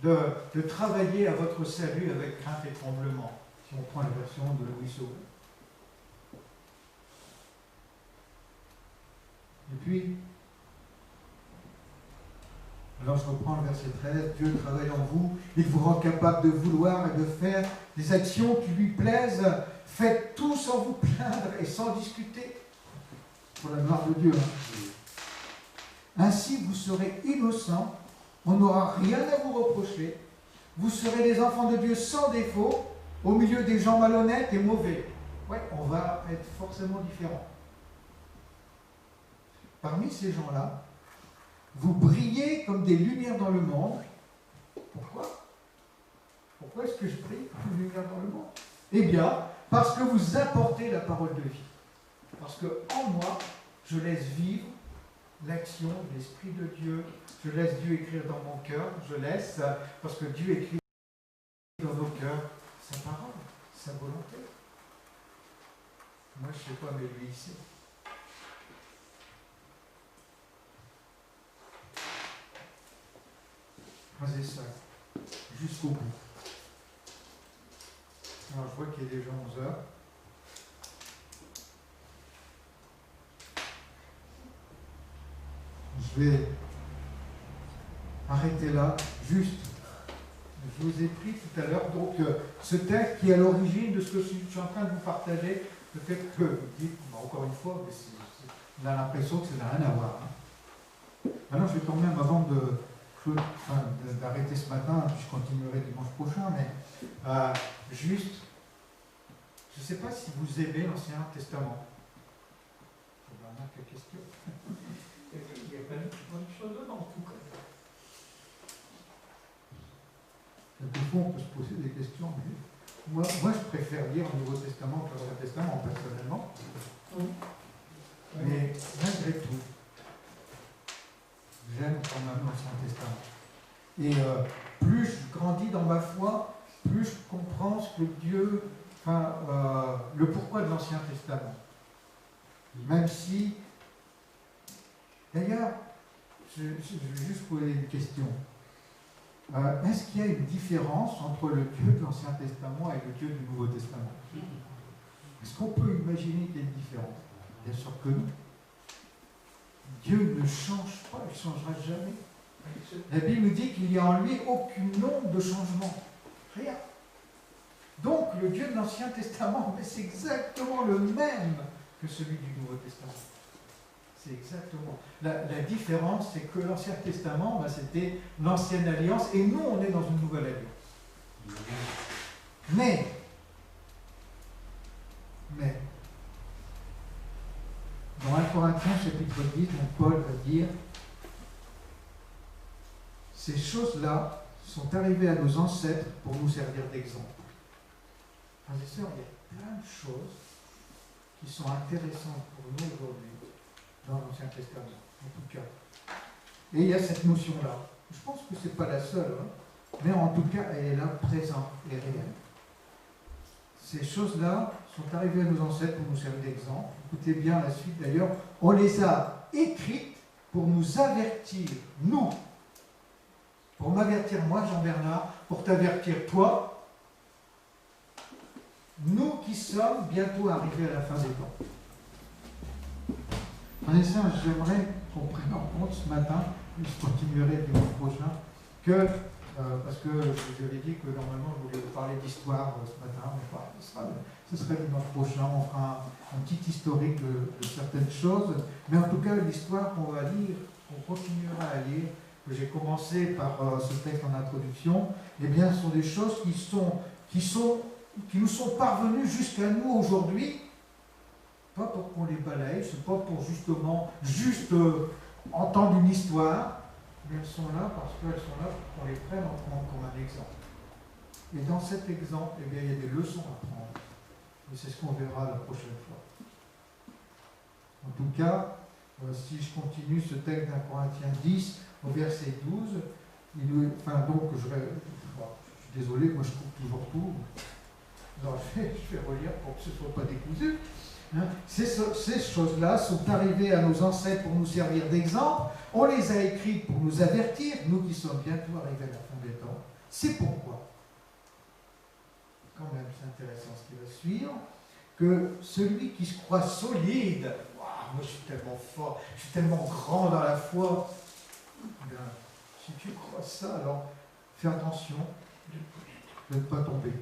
de travailler à votre salut avec crainte et tremblement, si on prend la version de Louis Sauvé. Et puis, alors je reprends le verset 13, Dieu travaille en vous, il vous rend capable de vouloir et de faire des actions qui lui plaisent. Faites tout sans vous plaindre et sans discuter, pour la gloire de Dieu. Ainsi vous serez innocents, on n'aura rien à vous reprocher, vous serez des enfants de Dieu sans défaut, au milieu des gens malhonnêtes et mauvais. Ouais, on va être forcément différents. Parmi ces gens-là, vous brillez comme des lumières dans le monde. Pourquoi? Pourquoi est-ce que je brille comme une lumière dans le monde? Eh bien, parce que vous apportez la parole de vie. Parce que en moi, je laisse vivre l'action de l'Esprit de Dieu. Je laisse Dieu écrire dans mon cœur. Je laisse, parce que Dieu écrit dans nos cœurs sa parole, sa volonté. Moi, je ne sais pas, mais lui, il sait. Faisez ça jusqu'au bout. Alors, je vois qu'il est déjà 11 heures. Je vais arrêter là, juste. Je vous ai pris tout à l'heure, donc, ce texte qui est à l'origine de ce que je suis en train de vous partager, le fait que vous dites, encore une fois, mais on a l'impression que ça n'a rien à voir. Hein. Maintenant, je vais quand même, avant d'arrêter ce matin, puis je continuerai dimanche prochain, mais juste, je ne sais pas si vous aimez l'Ancien Testament. Je vais avoir quelques questions. Il y a pas de choses dedans, en tout cas. Quelquefois, on peut se poser des questions, mais moi je préfère lire le Nouveau Testament que l'Ancien Testament, personnellement. Mais malgré tout, j'aime quand même l'Ancien Testament. Et plus je grandis dans ma foi, plus je comprends ce que Dieu, le pourquoi de l'Ancien Testament. Même si, d'ailleurs, je vais juste poser une question. Est-ce qu'il y a une différence entre le Dieu de l'Ancien Testament et le Dieu du Nouveau Testament? Est-ce qu'on peut imaginer qu'il y a une différence? Bien sûr que non. Dieu ne change pas, il ne changera jamais. La Bible nous dit qu'il n'y a en lui aucune onde de changement. Rien. Donc, le Dieu de l'Ancien Testament, c'est exactement le même que celui du Nouveau Testament. C'est exactement. La différence, c'est que l'Ancien Testament, c'était l'ancienne alliance, et nous, on est dans une nouvelle alliance. Mais, dans 1 Corinthiens, chapitre 10, Paul va dire, ces choses-là sont arrivées à nos ancêtres pour nous servir d'exemple. Frères et sœurs, il y a plein de choses qui sont intéressantes pour nous aujourd'hui dans l'Ancien Testament, en tout cas. Et il y a cette notion-là. Je pense que ce n'est pas la seule, hein, mais en tout cas, elle est là, présente et réelle. Ces choses-là sont arrivées à nos ancêtres pour nous servir d'exemple. Écoutez bien la suite d'ailleurs. On les a écrites pour nous avertir, nous. Pour m'avertir moi, Jean-Bernard, pour t'avertir toi, nous qui sommes bientôt arrivés à la fin des temps. En essayant, j'aimerais qu'on prenne en compte ce matin, puis je continuerai dimanche prochain, que, parce que je vous avais dit que normalement je voulais vous parler d'histoire ce matin, mais ce serait dimanche prochain, on fera un petit historique de certaines choses, mais en tout cas l'histoire qu'on va lire, qu'on continuera à lire, que j'ai commencé par ce texte en introduction, eh bien ce sont des choses qui nous sont parvenues jusqu'à nous aujourd'hui, pas pour qu'on les balaye, c'est pas pour justement entendre une histoire, mais elles sont là parce qu'elles sont là pour qu'on les prenne en compte comme un exemple. Et dans cet exemple, eh bien, il y a des leçons à prendre. Et c'est ce qu'on verra la prochaine fois. En tout cas, si je continue ce texte d'un Corinthiens 10, au verset 12, je suis désolé, moi je coupe toujours tout. Alors je vais relire pour que ce ne soit pas décousu. Hein. Ces choses-là sont arrivées à nos ancêtres pour nous servir d'exemple. On les a écrites pour nous avertir, nous qui sommes bientôt arrivés à la fin des temps. C'est pourquoi, quand même c'est intéressant ce qui va suivre, que celui qui se croit solide, waouh, moi je suis tellement fort, je suis tellement grand dans la foi, eh bien, si tu crois ça, alors fais attention de ne pas tomber.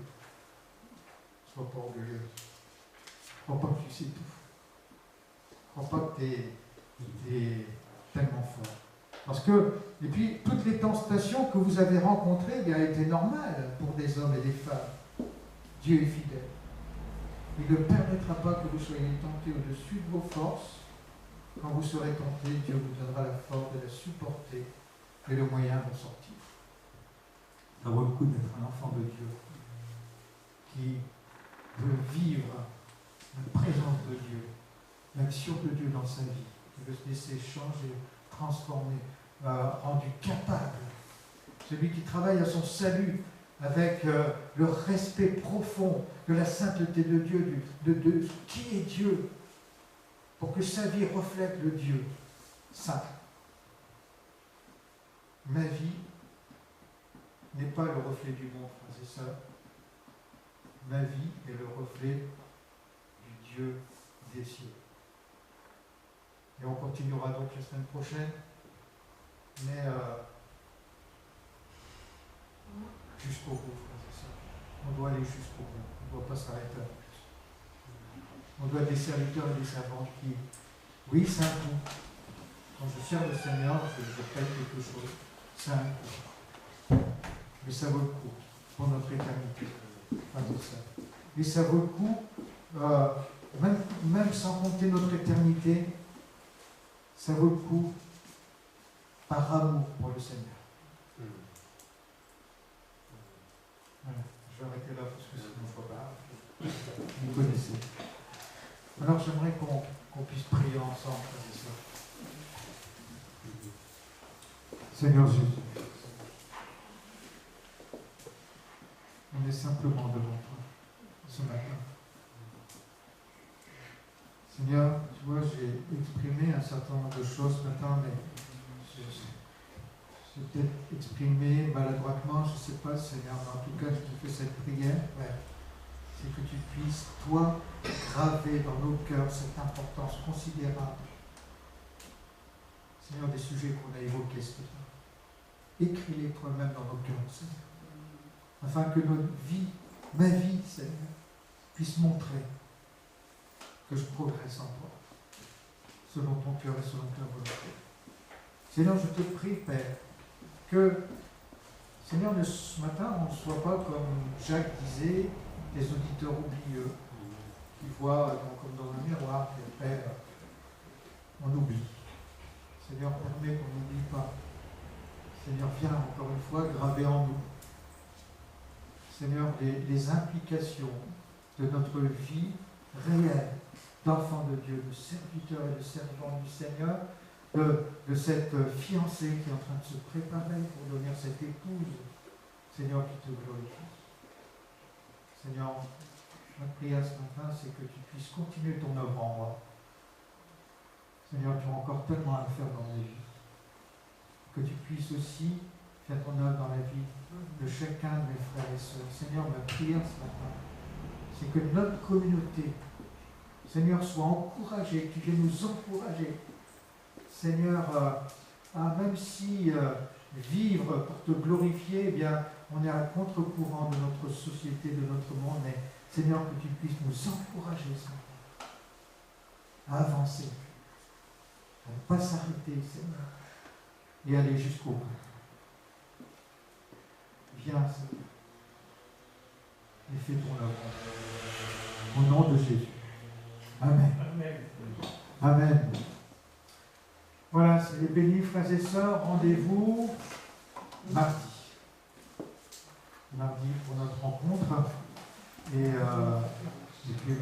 Sois pas orgueilleux. Ne crois pas que tu sais tout. Ne crois pas que tu es tellement fort. Parce que, et puis, toutes les tentations que vous avez rencontrées bien, étaient normales pour des hommes et des femmes. Dieu est fidèle. Il ne permettra pas que vous soyez tentés au-dessus de vos forces. Quand vous serez tentés, Dieu vous donnera la force de la supporter et le moyen d'en sortir. Ça vaut le coup d'être un enfant de Dieu qui veut vivre la présence de Dieu, l'action de Dieu dans sa vie, qui veut se laisser changer, transformer, rendu capable. Celui qui travaille à son salut avec le respect profond de la sainteté de Dieu, de qui est Dieu, pour que sa vie reflète le Dieu saint. Ma vie n'est pas le reflet du monde, frères et sœurs. Ma vie est le reflet du Dieu des cieux. Et on continuera donc la semaine prochaine, mais jusqu'au bout, frères et sœurs. On doit aller jusqu'au bout. On ne doit pas s'arrêter à plus. On doit être des serviteurs et des servantes qui, oui, c'est un coup. Quand je sers le Seigneur, je paye quelque chose. C'est un coup. Mais ça vaut le coup pour notre éternité. Et ça vaut le coup, même sans compter notre éternité, ça vaut le coup par amour pour le Seigneur. Voilà, je vais arrêter là parce que sinon je ne vois pas. Vous connaissez. Alors j'aimerais qu'on puisse prier ensemble, frères et sœurs. Seigneur Jésus, on est simplement devant toi ce matin. Seigneur, tu vois, j'ai exprimé un certain nombre de choses ce matin, mais j'ai peut-être exprimé maladroitement, je ne sais pas, Seigneur, mais en tout cas, je te fais cette prière, Père, c'est que tu puisses, toi, graver dans nos cœurs cette importance considérable. Seigneur, des sujets qu'on a évoqués ce matin. Écris-les toi-même dans nos cœurs, Seigneur, afin que notre vie, ma vie, Seigneur, puisse montrer que je progresse en toi, selon ton cœur et selon ta volonté. Seigneur, je te prie, Père, que, Seigneur, ce matin, on ne soit pas, comme Jacques disait, des auditeurs oublieux, qui voient comme dans un miroir, que, Père, on oublie. Seigneur, permets qu'on n'oublie pas. Seigneur, viens encore une fois graver en nous, Seigneur, les implications de notre vie réelle d'enfant de Dieu, de serviteur et de servant du Seigneur, de cette fiancée qui est en train de se préparer pour devenir cette épouse, Seigneur, qui te glorifie. Seigneur, ma prière ce matin, c'est que tu puisses continuer ton œuvre en moi. Seigneur, tu as encore tellement à faire dans ma vie. Que tu puisses aussi faire ton œuvre dans la vie de chacun de mes frères et sœurs. Seigneur, ma prière ce matin, c'est que notre communauté, Seigneur, soit encouragée, que tu viennes nous encourager. Seigneur, même si vivre pour te glorifier, eh bien, on est à contre-courant de notre société, de notre monde, mais Seigneur, que tu puisses nous encourager ce matin à avancer, à ne pas s'arrêter, Seigneur, et aller jusqu'au bout. Viens, Seigneur, et fais ton œuvre. Au nom de Jésus. Amen. Amen. Amen. Voilà, c'est les bénis, frères et sœurs. Rendez-vous mardi. Mardi pour notre rencontre. Et puis